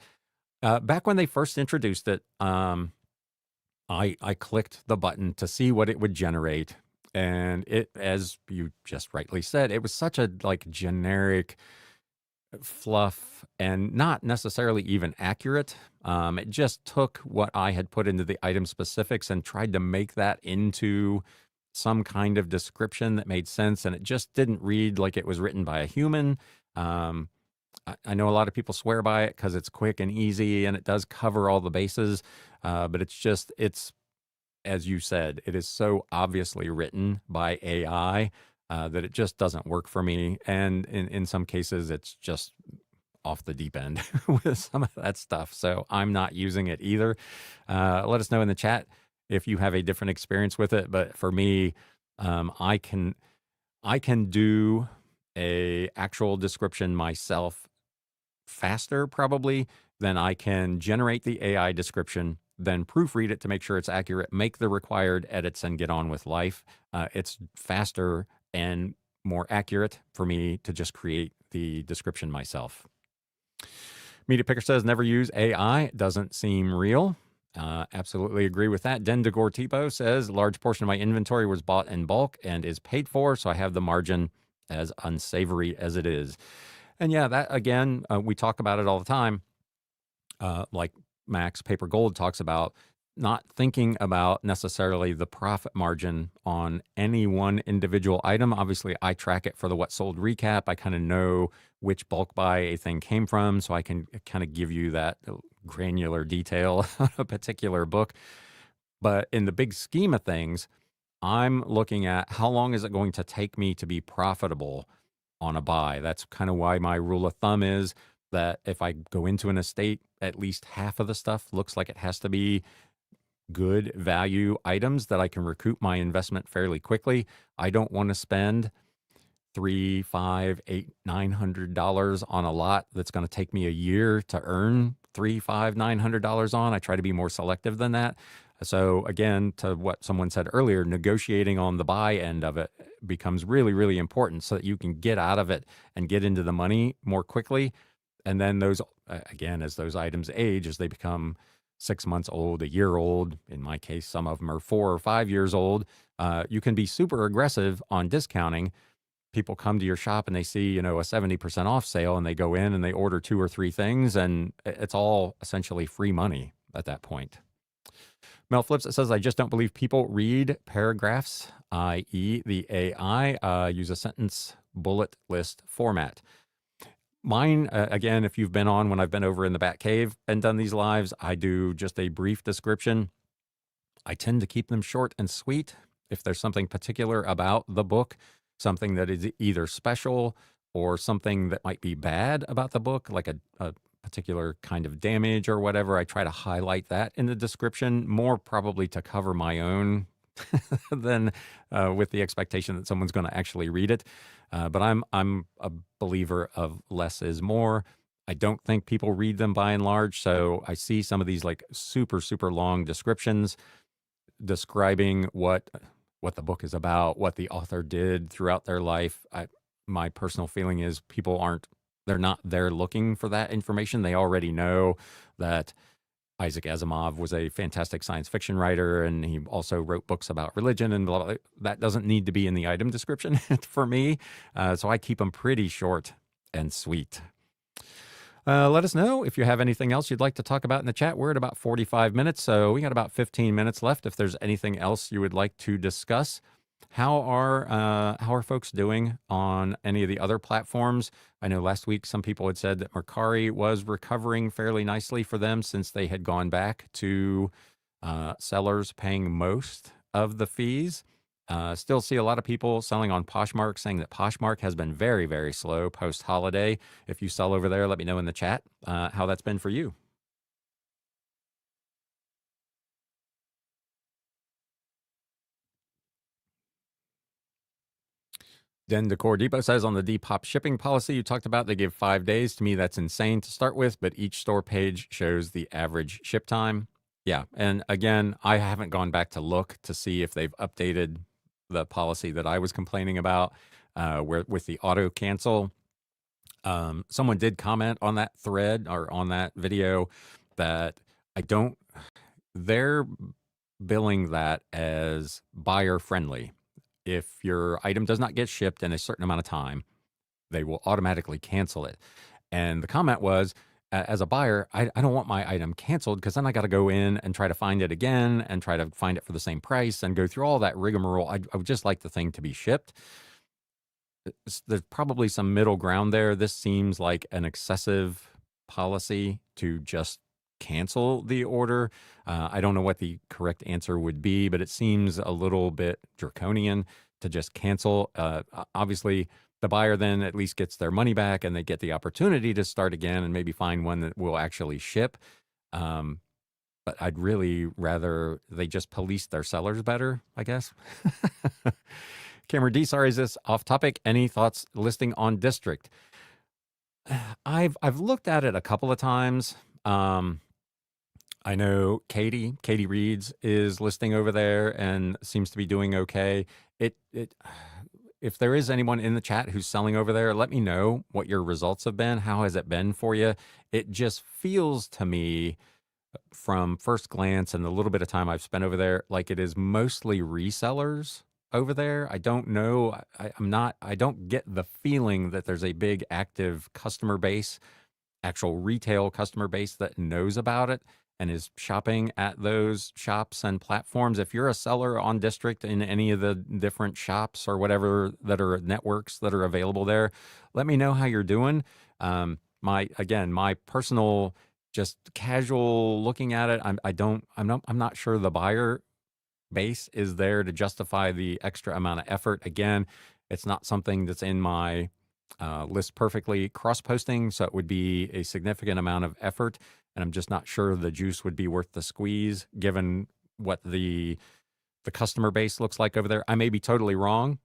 Back when they first introduced it, I clicked the button to see what it would generate. And it, as you just rightly said, it was such a generic fluff and not necessarily even accurate. It just took what I had put into the item specifics and tried to make that into some kind of description that made sense. And it just didn't read like it was written by a human. I know a lot of people swear by it because it's quick and easy and it does cover all the bases. But it's, as you said, it is so obviously written by AI that it just doesn't work for me. And in some cases, it's just off the deep end with some of that stuff. So I'm not using it either. Let us know in the chat if you have a different experience with it. But for me, I can do a actual description myself faster probably than I can generate the AI description, then proofread it to make sure it's accurate, make the required edits, and get on with life. It's faster and more accurate for me to just create the description myself. Media Picker says never use AI. Doesn't seem real. Absolutely agree with that. Den de Gortipo says large portion of my inventory was bought in bulk and is paid for, so I have the margin as unsavory as it is. And yeah, that again, we talk about it all the time. Like Max Paper Gold talks about not thinking about necessarily the profit margin on any one individual item. Obviously, I track it for the what sold recap. I kind of know which bulk buy a thing came from, so I can kind of give you that granular detail on a particular book. But in the big scheme of things, I'm looking at how long is it going to take me to be profitable on a buy. That's kind of why my rule of thumb is that if I go into an estate, at least half of the stuff looks like it has to be good value items that I can recoup my investment fairly quickly. I don't want to spend $3, $5, $8, $900 on a lot that's going to take me a year to earn $3, $5, $900 on. I try to be more selective than that. So again, to what someone said earlier, negotiating on the buy end of it becomes really, really important so that you can get out of it and get into the money more quickly. And then those, again, as those items age, as they become 6 months old, a year old, in my case, some of them are 4 or 5 years old, you can be super aggressive on discounting. People come to your shop and they see, you know, a 70% off sale and they go in and they order 2 or 3 things and it's all essentially free money at that point. Mel Flips, it says, I just don't believe people read paragraphs, i.e. the AI, use a sentence bullet list format. Mine, again, if you've been on when I've been over in the Bat Cave and done these lives, I do just a brief description. I tend to keep them short and sweet. If there's something particular about the book, something that is either special or something that might be bad about the book, like a particular kind of damage or whatever, I try to highlight that in the description, more probably to cover my own than with the expectation that someone's going to actually read it. But I'm a believer of less is more. I don't think people read them by and large. So I see some of these like super, super long descriptions describing what the book is about, what the author did throughout their life. My personal feeling is they're not there looking for that information. They already know that Isaac Asimov was a fantastic science fiction writer, and he also wrote books about religion and blah, blah, blah. That doesn't need to be in the item description for me. So I keep them pretty short and sweet. Let us know if you have anything else you'd like to talk about in the chat. We're at about 45 minutes, so we got about 15 minutes left. If there's anything else you would like to discuss, how are folks doing on any of the other platforms? I know last week some people had said that Mercari was recovering fairly nicely for them since they had gone back to sellers paying most of the fees. Still see a lot of people selling on Poshmark, saying that Poshmark has been very, very slow post-holiday. If you sell over there, let me know in the chat how that's been for you. Den Decor Depot says on the Depop shipping policy you talked about, they give 5 days. To me, that's insane to start with, but each store page shows the average ship time. Yeah, and again, I haven't gone back to look to see if they've updated the policy that I was complaining about, where with the auto cancel. Someone did comment on that thread or on that video that they're billing that as buyer friendly. If your item does not get shipped in a certain amount of time, they will automatically cancel it. And the comment was, as a buyer, I don't want my item canceled because then I got to go in and try to find it again and try to find it for the same price and go through all that rigmarole. I would just like the thing to be shipped. There's probably some middle ground there. This seems like an excessive policy to just cancel the order. I don't know what the correct answer would be, but it seems a little bit draconian to just cancel. Obviously, the buyer then at least gets their money back and they get the opportunity to start again and maybe find one that will actually ship. But I'd really rather they just police their sellers better, I guess. Cameron D, sorry, is this off topic? Any thoughts listing on District? I've looked at it a couple of times. I know Katie Reeds is listing over there and seems to be doing okay. It if there is anyone in the chat who's selling over there, let me know what your results have been. How has it been for you? It just feels to me from first glance and the little bit of time I've spent over there, like it is mostly resellers over there. I don't know. I don't get the feeling that there's a big active customer base, actual retail customer base that knows about it and is shopping at those shops and platforms. If you're a seller on District in any of the different shops or whatever that are networks that are available there, let me know how you're doing. My personal, just casual looking at it, I'm not sure the buyer base is there to justify the extra amount of effort. Again, it's not something that's in my list perfectly cross-posting, so it would be a significant amount of effort, and I'm just not sure the juice would be worth the squeeze given what the customer base looks like over there. I may be totally wrong.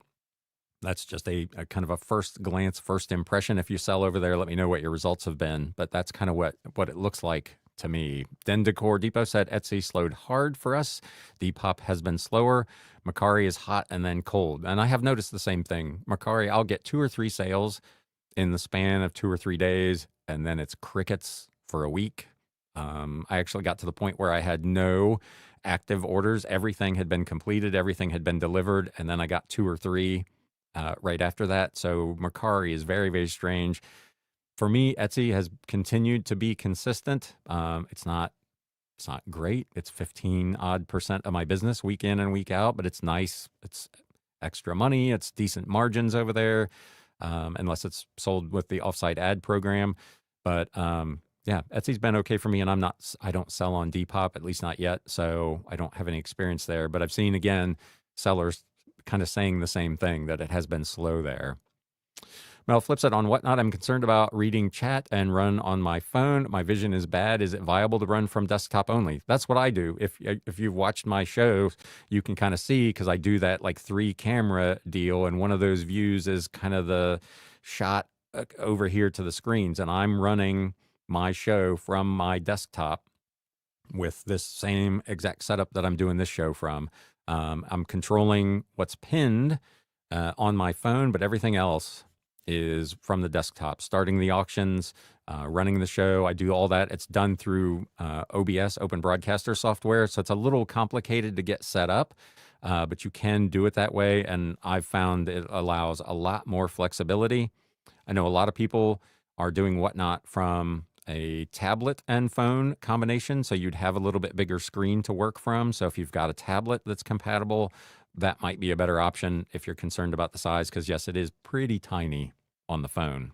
That's just a kind of a first glance, first impression. If you sell over there, let me know what your results have been. But that's kind of what it looks like to me. Den Decor Depot said Etsy slowed hard for us. Depop has been slower. Mercari is hot and then cold. And I have noticed the same thing. Mercari, I'll get 2 or 3 sales in the span of 2 or 3 days, and then it's crickets for a week. I actually got to the point where I had no active orders. Everything had been completed. Everything had been delivered. And then I got 2 or 3 right after that. So Mercari is very, very strange. For me, Etsy has continued to be consistent. It's not great. It's 15 odd % of my business week in and week out, but it's nice. It's extra money. It's decent margins over there, unless it's sold with the offsite ad program. But yeah, Etsy's been okay for me, and I don't sell on Depop, at least not yet. So I don't have any experience there, but I've seen, again, sellers kind of saying the same thing, that it has been slow there. Mel flips it on Whatnot. I'm concerned about reading chat and run on my phone. My vision is bad. Is it viable to run from desktop only? That's what I do. If you've watched my show, you can kind of see, because I do that like 3 camera deal, and one of those views is kind of the shot over here to the screens, and I'm running my show from my desktop with this same exact setup that I'm doing this show from. I'm controlling what's pinned on my phone, but everything else is from the desktop, starting the auctions, running the show. I do all that. It's done through OBS, Open Broadcaster software. So it's a little complicated to get set up, but you can do it that way. And I've found it allows a lot more flexibility. I know a lot of people are doing Whatnot from a tablet and phone combination. So you'd have a little bit bigger screen to work from. So if you've got a tablet that's compatible, that might be a better option if you're concerned about the size, because yes, it is pretty tiny on the phone.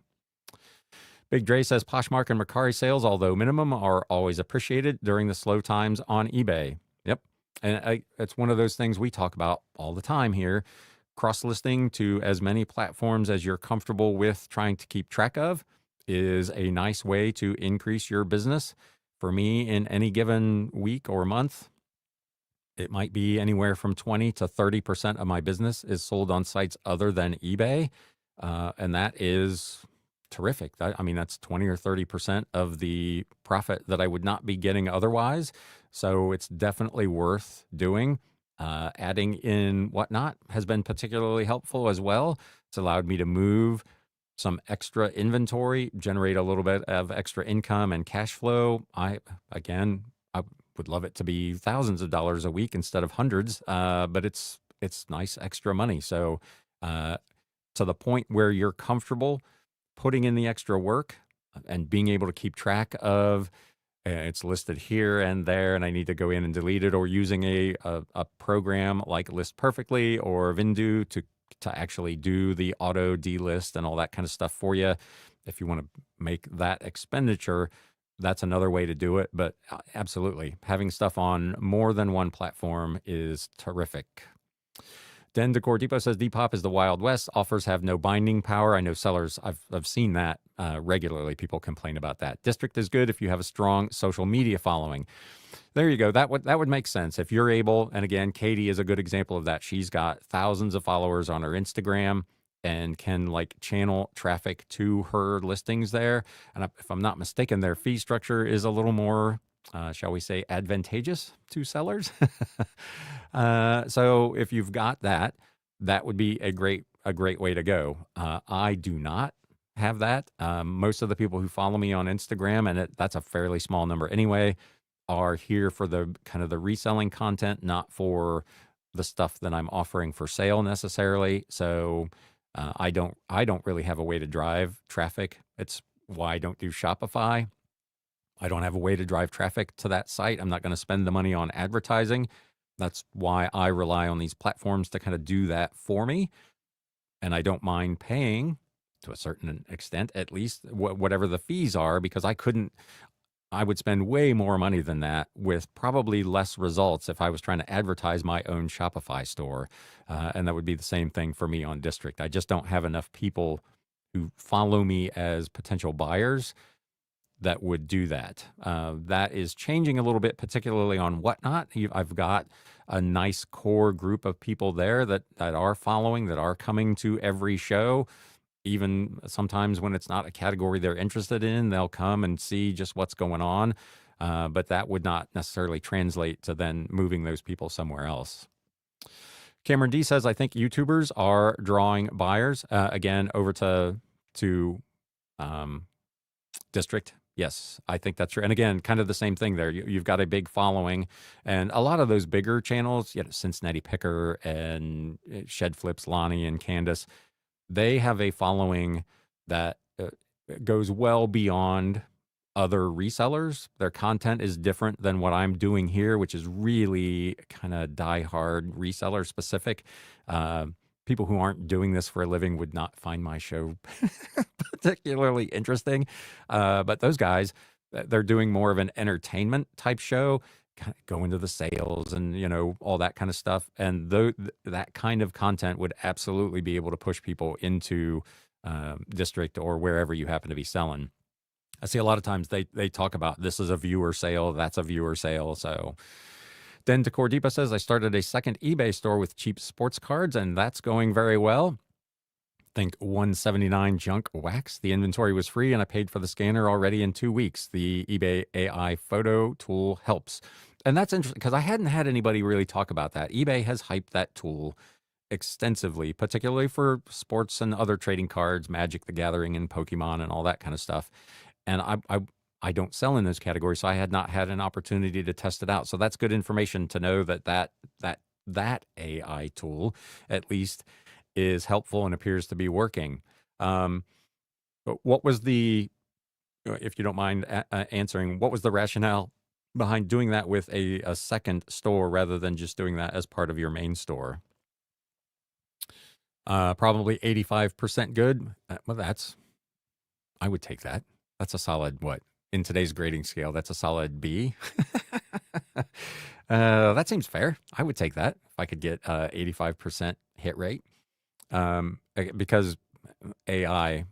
Big Dre says Poshmark and Mercari sales, although minimum, are always appreciated during the slow times on eBay. Yep. And it's one of those things we talk about all the time here. Cross-listing to as many platforms as you're comfortable with trying to keep track of is a nice way to increase your business. For me, in any given week or month, it might be anywhere from 20 to 30% of my business is sold on sites other than eBay. And that is terrific. That's 20 or 30% of the profit that I would not be getting otherwise. So it's definitely worth doing. Adding in Whatnot has been particularly helpful as well. It's allowed me to move some extra inventory, generate a little bit of extra income and cash flow. I would love it to be thousands of dollars a week instead of hundreds, but it's nice extra money. So to the point where you're comfortable putting in the extra work and being able to keep track of it's listed here and there, and I need to go in and delete it, or using a program like List Perfectly or Vindu to actually do the auto delist and all that kind of stuff for you. If you want to make that expenditure, that's another way to do it. But absolutely, having stuff on more than one platform is terrific. Den Decor Depot says Depop is the Wild West. Offers have no binding power. I know sellers, I've seen that regularly. People complain about that. District is good if you have a strong social media following. There you go. That would make sense if you're able. And again, Katie is a good example of that. She's got thousands of followers on her Instagram and can channel traffic to her listings there. And if I'm not mistaken, their fee structure is a little more, shall we say, advantageous to sellers. So if you've got that, that would be a great a great way to go. I do not have that. Most of the people who follow me on Instagram, and that's a fairly small number anyway, are here for the kind of the reselling content, not for the stuff that I'm offering for sale necessarily. So I don't really have a way to drive traffic. It's why I don't do Shopify. I don't have a way to drive traffic to that site. I'm not going to spend the money on advertising. That's why I rely on these platforms to kind of do that for me. And I don't mind paying to a certain extent, at least whatever the fees are, because I would spend way more money than that with probably less results if I was trying to advertise my own Shopify store. And that would be the same thing for me on District. I just don't have enough people who follow me as potential buyers that would do that. That is changing a little bit, particularly on Whatnot. I've got a nice core group of people there that are following, that are coming to every show. Even sometimes when it's not a category they're interested in, they'll come and see just what's going on. But that would not necessarily translate to then moving those people somewhere else. Cameron D says, I think YouTubers are drawing buyers again over to District. Yes, I think that's true. And again, kind of the same thing there. You've got a big following, and a lot of those bigger channels, Cincinnati Picker and Shed Flips, Lonnie and Candace, they have a following that goes well beyond other resellers. Their content is different than what I'm doing here, which is really kind of die-hard reseller specific. People who aren't doing this for a living would not find my show particularly interesting. But those guys, they're doing more of an entertainment type show, kind of go into the sales and, all that kind of stuff. And that kind of content would absolutely be able to push people into District or wherever you happen to be selling. I see a lot of times they talk about this is a viewer sale, that's a viewer sale. So then Decordeepa says, I started a second eBay store with cheap sports cards, and that's going very well. Think 179 junk wax. The inventory was free, and I paid for the scanner already in 2 weeks. The eBay AI photo tool helps. And that's interesting because I hadn't had anybody really talk about that. eBay has hyped that tool extensively, particularly for sports and other trading cards, Magic the Gathering and Pokemon and all that kind of stuff. And I don't sell in those categories, so I had not had an opportunity to test it out. So that's good information to know that AI tool, at least, is helpful and appears to be working. But what was if you don't mind answering, what was the rationale behind doing that with a second store rather than just doing that as part of your main store? Probably 85% good. Well, I would take that. That's a solid, what? In today's grading scale, that's a solid B. That seems fair. I would take that if I could get 85% hit rate. Because AI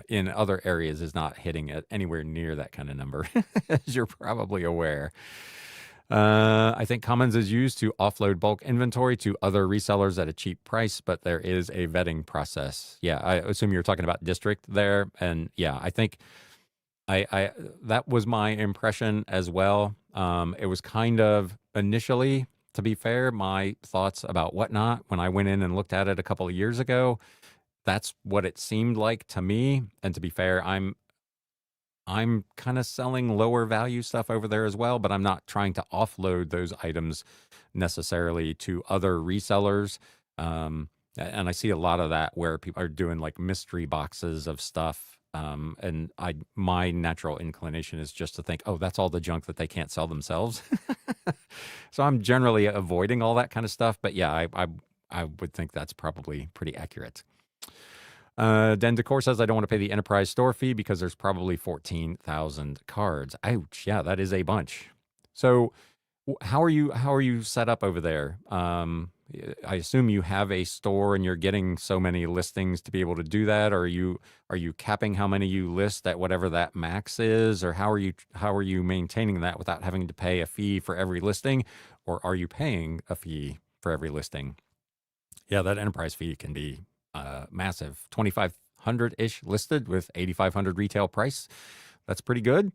in other areas is not hitting it anywhere near that kind of number, as you're probably aware. I think Commons is used to offload bulk inventory to other resellers at a cheap price, but there is a vetting process. Yeah, I assume you're talking about District there. And yeah, I think I that was my impression as well. It was kind of initially, to be fair, my thoughts about Whatnot when I went in and looked at it a couple of years ago. That's what it seemed like to me. And to be fair, I'm kind of selling lower value stuff over there as well, but I'm not trying to offload those items necessarily to other resellers. And I see a lot of that where people are doing like mystery boxes of stuff. And my natural inclination is just to think, oh, that's all the junk that they can't sell themselves. So I'm generally avoiding all that kind of stuff. But yeah, I would think that's probably pretty accurate. Den Decor says, I don't want to pay the enterprise store fee because there's probably 14,000 cards. Ouch. Yeah, that is a bunch. So how are you set up over there? I assume you have a store and you're getting so many listings to be able to do that. Or are you capping how many you list at whatever that max is? Or how are you maintaining that without having to pay a fee for every listing? Or are you paying a fee for every listing? Yeah, that enterprise fee can be massive. 2,500-ish listed with 8,500 retail price. That's pretty good.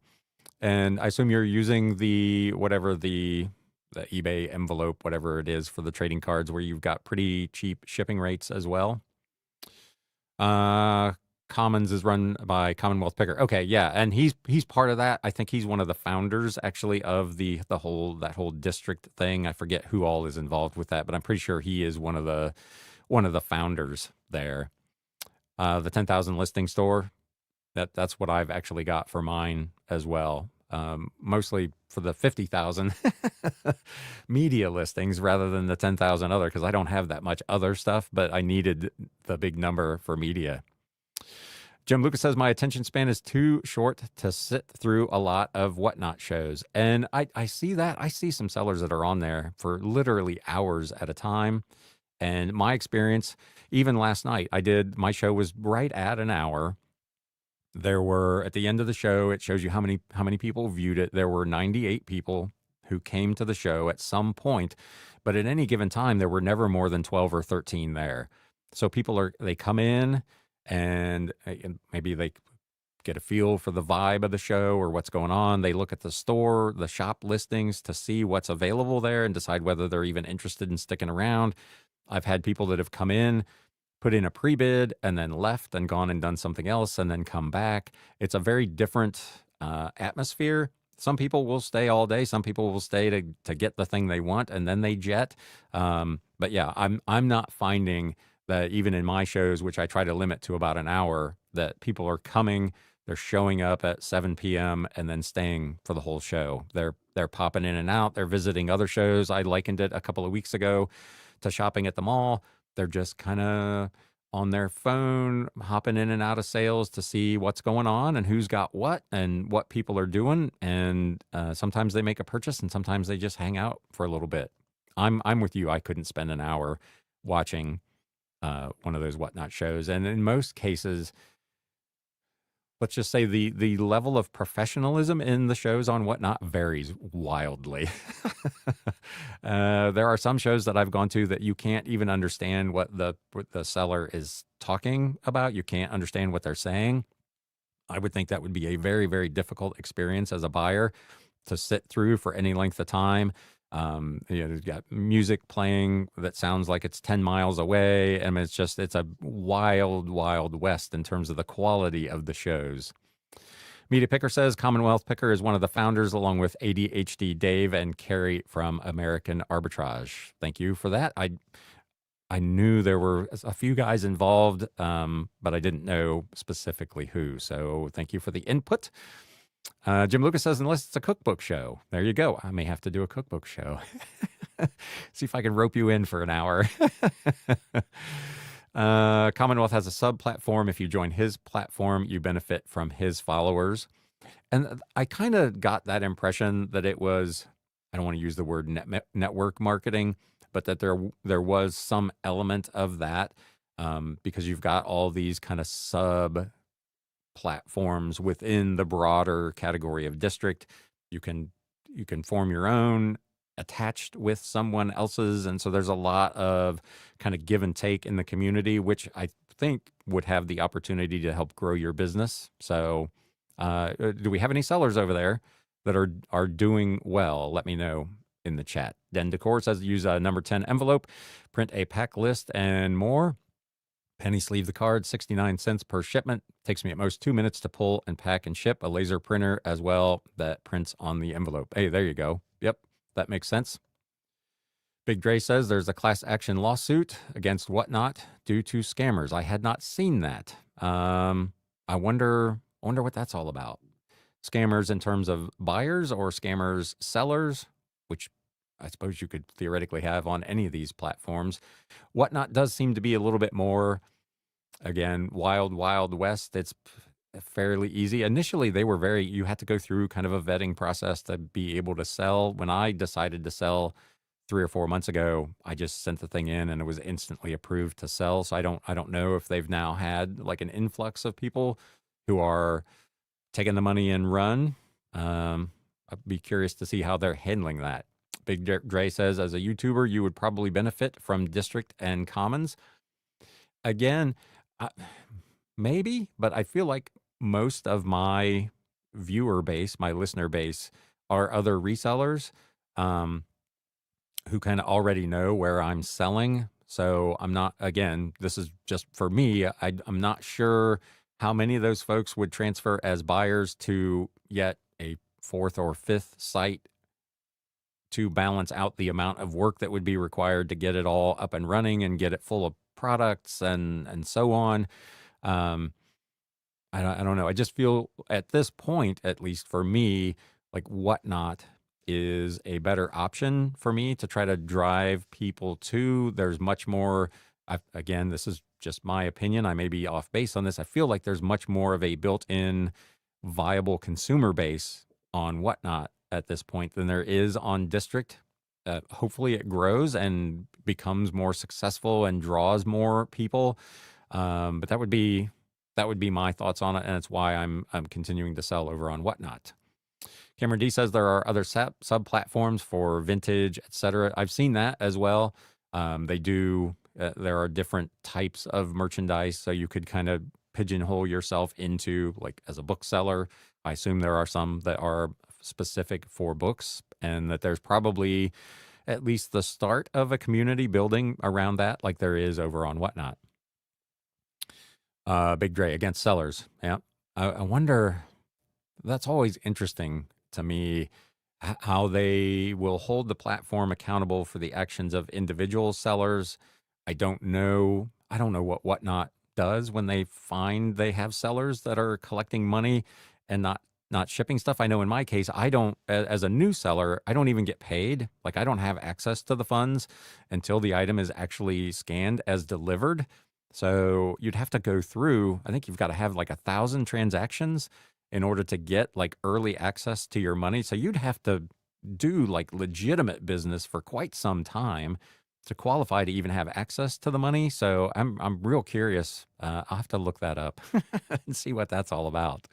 And I assume you're using the eBay envelope, whatever it is for the trading cards, where you've got pretty cheap shipping rates as well. Uh, Commons is run by Commonwealth Picker. Okay, yeah, and he's part of that. I think he's one of the founders actually of the whole that whole district thing. I forget who all is involved with that, but I'm pretty sure he is one of the founders there. The 10,000 listing store. That's what I've actually got for mine as well. Mostly for the 50,000 media listings rather than the 10,000 other, because I don't have that much other stuff, but I needed the big number for media. Jim Lucas says my attention span is too short to sit through a lot of whatnot shows. And I see that. I see some sellers that are on there for literally hours at a time. And my experience, even last night, my show was right at an hour. There were, at the end of the show, it shows you how many people viewed it. There were 98 people who came to the show at some point, but at any given time there were never more than 12 or 13 there. So they come in and maybe they get a feel for the vibe of the show or what's going on. They look at the store, the shop listings to see what's available there and decide whether they're even interested in sticking around. I've had people that have come in, put in a pre-bid and then left and gone and done something else and then come back. It's a very different atmosphere. Some people will stay all day. Some people will stay to get the thing they want and then they jet. But yeah, I'm not finding that even in my shows, which I try to limit to about an hour, that people are coming. They're showing up at 7 p.m. and then staying for the whole show. They're popping in and out. They're visiting other shows. I likened it a couple of weeks ago to shopping at the mall. They're just kind of on their phone, hopping in and out of sales to see what's going on and who's got what and what people are doing. And sometimes they make a purchase, and sometimes they just hang out for a little bit. I'm with you. I couldn't spend an hour watching one of those whatnot shows, and in most cases, let's just say the level of professionalism in the shows on whatnot varies wildly. There are some shows that I've gone to that you can't even understand what the seller is talking about. You can't understand what they're saying. I would think that would be a very, very difficult experience as a buyer to sit through for any length of time. You've got music playing that sounds like it's 10 miles away. I mean, it's a wild, wild west in terms of the quality of the shows. Media Picker says Commonwealth Picker is one of the founders, along with ADHD Dave and Carrie from American Arbitrage. Thank you for that. I knew there were a few guys involved, but I didn't know specifically who. So thank you for the input. Jim Lucas says, unless it's a cookbook show. There you go. I may have to do a cookbook show. See if I can rope you in for an hour. Commonwealth has a sub platform. If you join his platform, you benefit from his followers. And I kind of got that impression that it was, I don't want to use the word network marketing, but that there was some element of that, because you've got all these kind of sub platforms within the broader category of district. You can form your own attached with someone else's, and so there's a lot of kind of give and take in the community, which I think would have the opportunity to help grow your business. So do we have any sellers over there that are doing well? Let me know in the chat. Den Decor says use a number 10 envelope, print a pack list, and more. Penny sleeve the card, 69 cents per shipment. Takes me at most 2 minutes to pull and pack and ship. A laser printer as well that prints on the envelope. Hey, there you go. Yep, that makes sense. Big Dre says there's a class action lawsuit against Whatnot due to scammers. I had not seen that. I wonder what that's all about. Scammers in terms of buyers or scammers sellers, which I suppose you could theoretically have on any of these platforms. Whatnot does seem to be a little bit more, again, wild, wild west. It's fairly easy. Initially, you had to go through kind of a vetting process to be able to sell. When I decided to sell 3 or 4 months ago, I just sent the thing in and it was instantly approved to sell. So I don't know if they've now had like an influx of people who are taking the money and run. I'd be curious to see how they're handling that. Big Dre says, as a YouTuber, you would probably benefit from District and Commons. Again, maybe, but I feel like most of my viewer base, my listener base, are other resellers who kind of already know where I'm selling. So I'm not, again, this is just for me. I'm not sure how many of those folks would transfer as buyers to yet a fourth or fifth site to balance out the amount of work that would be required to get it all up and running and get it full of products and so on. Um, I don't know. I just feel at this point, at least for me, like Whatnot is a better option for me to try to drive people to. There's much more. Again, this is just my opinion. I may be off base on this. I feel like there's much more of a built-in viable consumer base on Whatnot at this point than there is on District. Hopefully, it grows and becomes more successful and draws more people. But that would be my thoughts on it, and it's why I'm continuing to sell over on Whatnot. Cameron D says there are other sub platforms for vintage, etc. I've seen that as well. They do. There are different types of merchandise, so you could kind of pigeonhole yourself into, like, as a bookseller. I assume there are some that are specific for books, and that there's probably at least the start of a community building around that, like there is over on Whatnot. Big Dre against sellers. Yeah. I wonder, that's always interesting to me, how they will hold the platform accountable for the actions of individual sellers. I don't know what Whatnot does when they find they have sellers that are collecting money and not shipping stuff. I know in my case, I don't, as a new seller, I don't even get paid. Like, I don't have access to the funds until the item is actually scanned as delivered. So you'd have to go through, I think you've got to have like 1,000 transactions in order to get like early access to your money. So you'd have to do like legitimate business for quite some time to qualify to even have access to the money. So I'm real curious. I'll have to look that up and see what that's all about.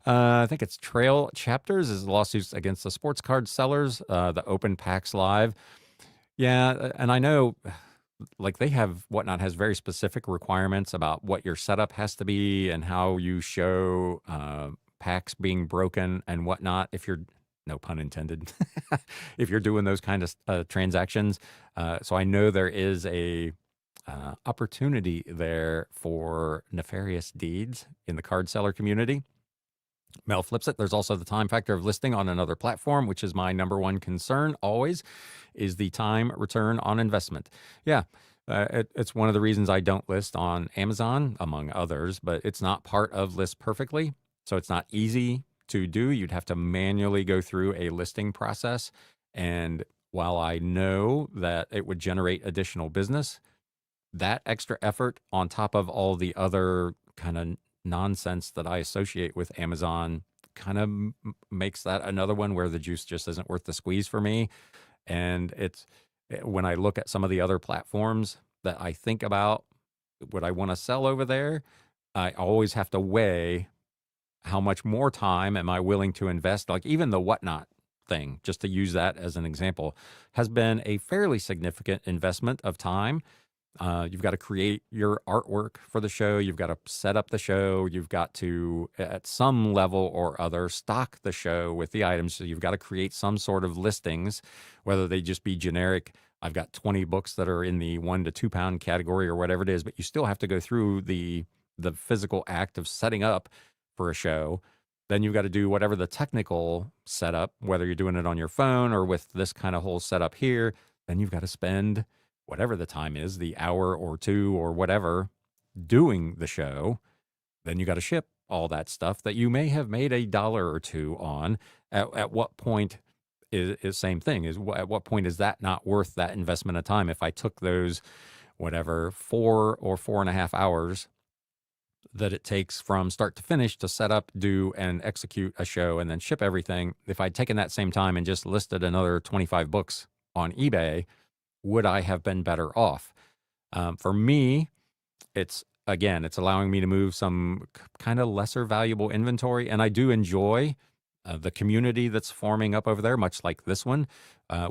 I think it's Trail Chapters is lawsuits against the sports card sellers, the Open Packs Live. Yeah, and I know, like, they have, Whatnot has very specific requirements about what your setup has to be and how you show packs being broken and whatnot. If you're, no pun intended, if you're doing those kind of transactions. So I know there is a opportunity there for nefarious deeds in the card seller community. Mel flips it. There's also the time factor of listing on another platform, which is my number one concern always, is the time return on investment. Yeah, it's one of the reasons I don't list on Amazon, among others, but it's not part of List Perfectly. So it's not easy to do. You'd have to manually go through a listing process. And while I know that it would generate additional business, that extra effort on top of all the other kind of nonsense that I associate with Amazon kind of makes that another one where the juice just isn't worth the squeeze for me. And when I look at some of the other platforms that I think about, what I want to sell over there, I always have to weigh how much more time am I willing to invest. Like, even the Whatnot thing, just to use that as an example, has been a fairly significant investment of time. You've got to create your artwork for the show. You've got to set up the show. You've got to, at some level or other, stock the show with the items. So you've got to create some sort of listings, whether they just be generic. I've got 20 books that are in the 1 to 2 pound category or whatever it is, but you still have to go through the physical act of setting up for a show. Then you've got to do whatever the technical setup, whether you're doing it on your phone or with this kind of whole setup here. Then you've got to spend whatever the time is, the hour or two or whatever, doing the show. Then you got to ship all that stuff that you may have made a dollar or two on. At what point is same thing? At what point is that not worth that investment of time? If I took those, whatever, 4 or 4.5 hours that it takes from start to finish to set up, do, and execute a show and then ship everything, if I'd taken that same time and just listed another 25 books on eBay, would I have been better off? For me, it's allowing me to move some kind of lesser valuable inventory. And I do enjoy the community that's forming up over there, much like this one,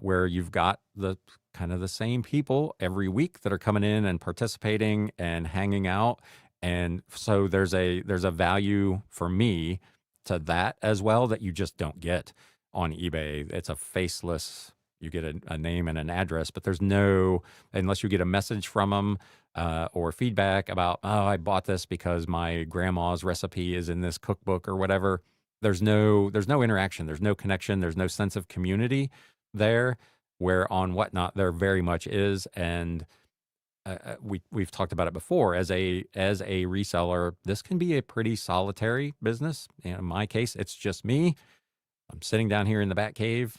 where you've got the kind of the same people every week that are coming in and participating and hanging out. And so there's a value for me to that as well that you just don't get on eBay. It's a faceless you get a name and an address, but there's no, unless you get a message from them or feedback about, oh, I bought this because my grandma's recipe is in this cookbook or whatever. There's no interaction. There's no connection. There's no sense of community there. Where on Whatnot there very much is, and we've talked about it before. As a reseller, this can be a pretty solitary business. In my case, it's just me. I'm sitting down here in the Bat Cave,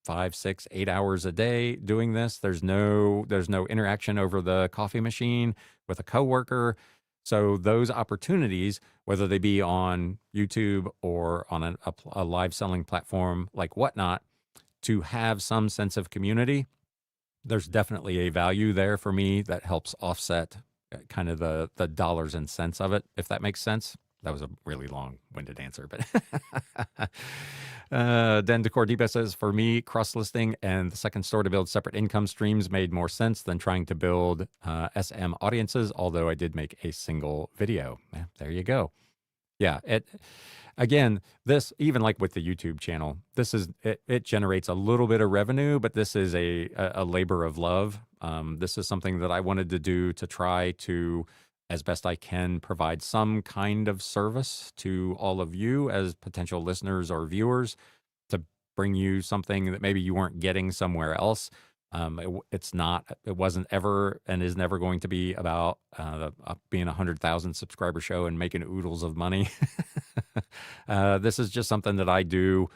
5, 6, 8 hours a day doing this. There's no interaction over the coffee machine with a coworker. So those opportunities, whether they be on YouTube or on a live selling platform like Whatnot, to have some sense of community, there's definitely a value there for me that helps offset kind of the dollars and cents of it, if that makes sense. That was a really long-winded answer, but Den Decor Depot says, for me, cross-listing and the second store to build separate income streams made more sense than trying to build SM audiences, although I did make a single video. There you go. Yeah, again, this, even like with the YouTube channel, it generates a little bit of revenue, but this is a labor of love. This is something that I wanted to do to try to, as best I can, provide some kind of service to all of you as potential listeners or viewers, to bring you something that maybe you weren't getting somewhere else. It wasn't ever and is never going to be about being 100,000 subscriber show and making oodles of money. This is just something that I do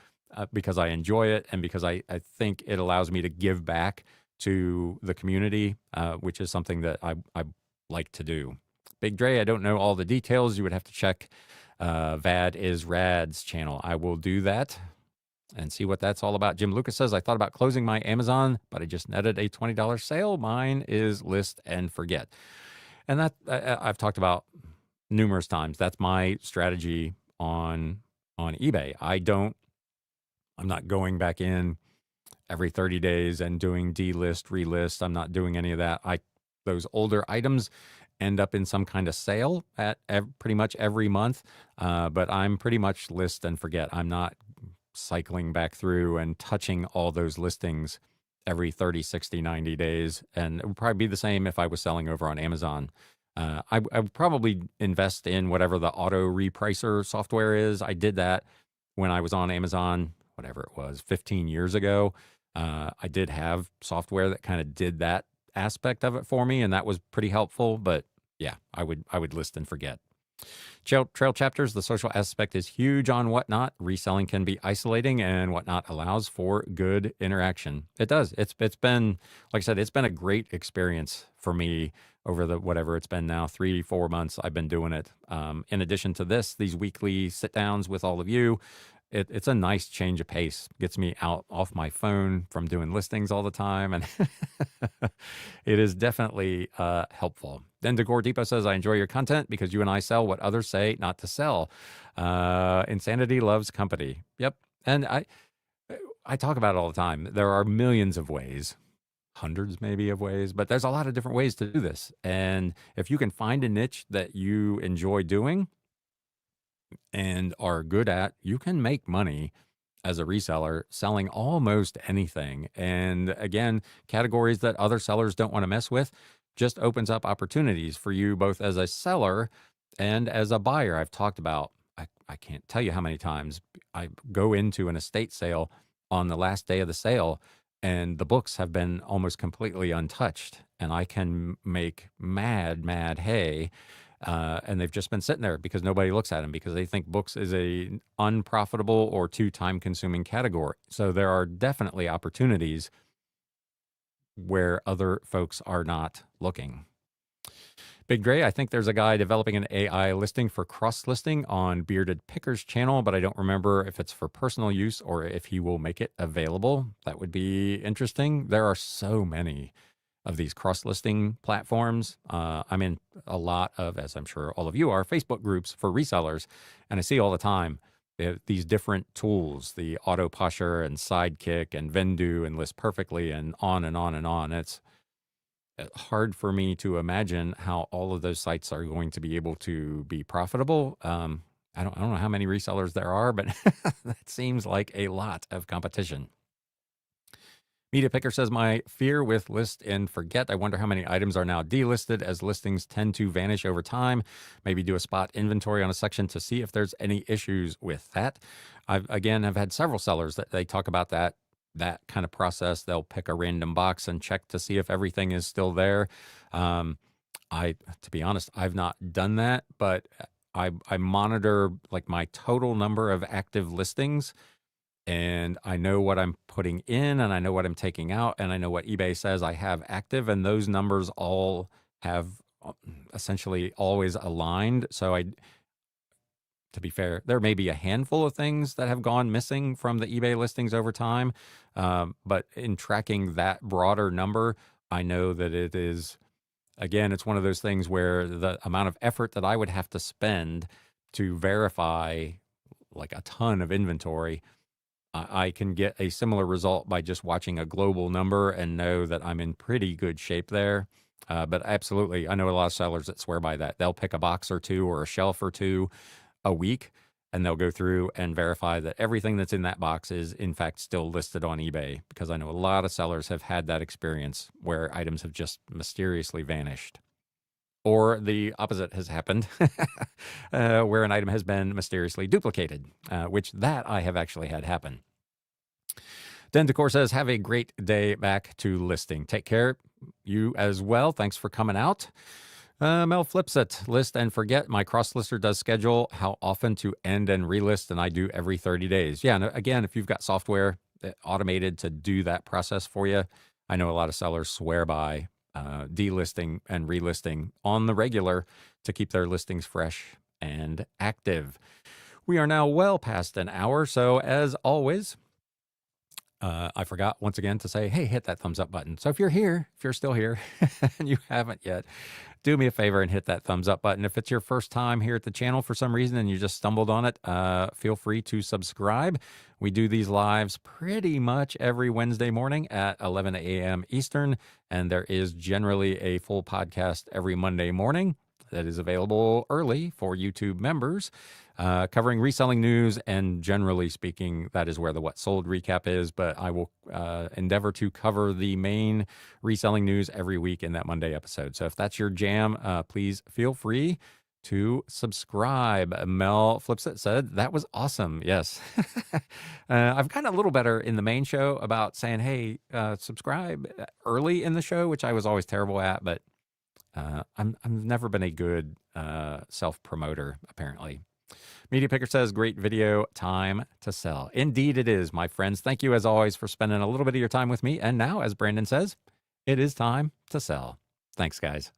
because I enjoy it, and because I think it allows me to give back to the community, which is something that I like to do. Big Dre, I don't know all the details. You would have to check Vad is Rad's channel. I will do that and see what that's all about. Jim Lucas says, I thought about closing my Amazon, but I just netted a $20 sale. Mine is list and forget. And that I've talked about numerous times. That's my strategy on eBay. I'm not going back in every 30 days and doing delist, relist. I'm not doing any of that. Those older items end up in some kind of sale at pretty much every month. But I'm pretty much list and forget. I'm not cycling back through and touching all those listings every 30, 60, 90 days. And it would probably be the same if I was selling over on Amazon. I would probably invest in whatever the auto repricer software is. I did that when I was on Amazon, whatever it was, 15 years ago. I did have software that kind of did that aspect of it for me, and that was pretty helpful. But yeah, I would list and forget. Trail chapters, the social aspect is huge on Whatnot. Reselling can be isolating, and Whatnot allows for good interaction. It does. It's been, like I said, it's been a great experience for me over the, whatever it's been now, 3-4 months I've been doing it. In addition to this, these weekly sit downs with all of you, it's a nice change of pace. Gets me out off my phone from doing listings all the time, and it is definitely helpful. Then Decor Depot says, I enjoy your content because you and I sell what others say not to sell. Insanity loves company. Yep. And I talk about it all the time. There are millions of ways, hundreds maybe of ways, but there's a lot of different ways to do this. And if you can find a niche that you enjoy doing and are good at, you can make money as a reseller selling almost anything. And again, categories that other sellers don't want to mess with just opens up opportunities for you both as a seller and as a buyer. I've talked about, I can't tell you how many times I go into an estate sale on the last day of the sale and the books have been almost completely untouched, and I can make mad hay. And they've just been sitting there because nobody looks at them, because they think books is a unprofitable or too time-consuming category. So there are definitely opportunities where other folks are not looking. Big Dre, I think there's a guy developing an AI listing for cross-listing on Bearded Picker's channel, but I don't remember if it's for personal use or if he will make it available. That would be interesting. There are so many of these cross-listing platforms. I'm in a lot of, as I'm sure all of you are, Facebook groups for resellers, and I see all the time these different tools, the Auto Pusher and Sidekick and Vendoo and List Perfectly and on and on and on. It's hard for me to imagine how all of those sites are going to be able to be profitable. I don't know how many resellers there are, but that seems like a lot of competition. Media Picker says, my fear with list and forget. I wonder how many items are now delisted as listings tend to vanish over time. Maybe do a spot inventory on a section to see if there's any issues with that. I've had several sellers that they talk about that kind of process. They'll pick a random box and check to see if everything is still there. To be honest, I've not done that, but I monitor like my total number of active listings, and I know what I'm putting in and I know what I'm taking out, and I know what eBay says I have active, and those numbers all have essentially always aligned. So to be fair, there may be a handful of things that have gone missing from the eBay listings over time. But in tracking that broader number, I know that it is, again, it's one of those things where the amount of effort that I would have to spend to verify like a ton of inventory, I can get a similar result by just watching a global number and know that I'm in pretty good shape there. But absolutely, I know a lot of sellers that swear by that. They'll pick a box or two or a shelf or two a week, and they'll go through and verify that everything that's in that box is in fact still listed on eBay, because I know a lot of sellers have had that experience where items have just mysteriously vanished. Or the opposite has happened, where an item has been mysteriously duplicated, which that I have actually had happen. Den Decor says, have a great day back to listing. Take care. You as well. Thanks for coming out. Mel flips it. List and forget. My cross lister does schedule how often to end and relist, and I do every 30 days. Yeah, and again, if you've got software that automated to do that process for you, I know a lot of sellers swear by delisting and relisting on the regular to keep their listings fresh and active. We are now well past an hour, so as always, I forgot once again to say, hey, hit that thumbs up button. So if you're still here and you haven't yet, do me a favor and hit that thumbs up button. If it's your first time here at the channel for some reason and you just stumbled on it, feel free to subscribe. We do these lives pretty much every Wednesday morning at 11 a.m. Eastern, and there is generally a full podcast every Monday morning that is available early for YouTube members, covering reselling news, and generally speaking, that is where the What Sold recap is, but I will endeavor to cover the main reselling news every week in that Monday episode. So if that's your jam, please feel free to subscribe. Mel Flips It said, that was awesome. Yes. I've gotten a little better in the main show about saying, hey, subscribe early in the show, which I was always terrible at, but I've never been a good self-promoter, apparently. Media Picker says, great video, time to sell. Indeed it is, my friends. Thank you, as always, for spending a little bit of your time with me. And now, as Brandon says, it is time to sell. Thanks, guys.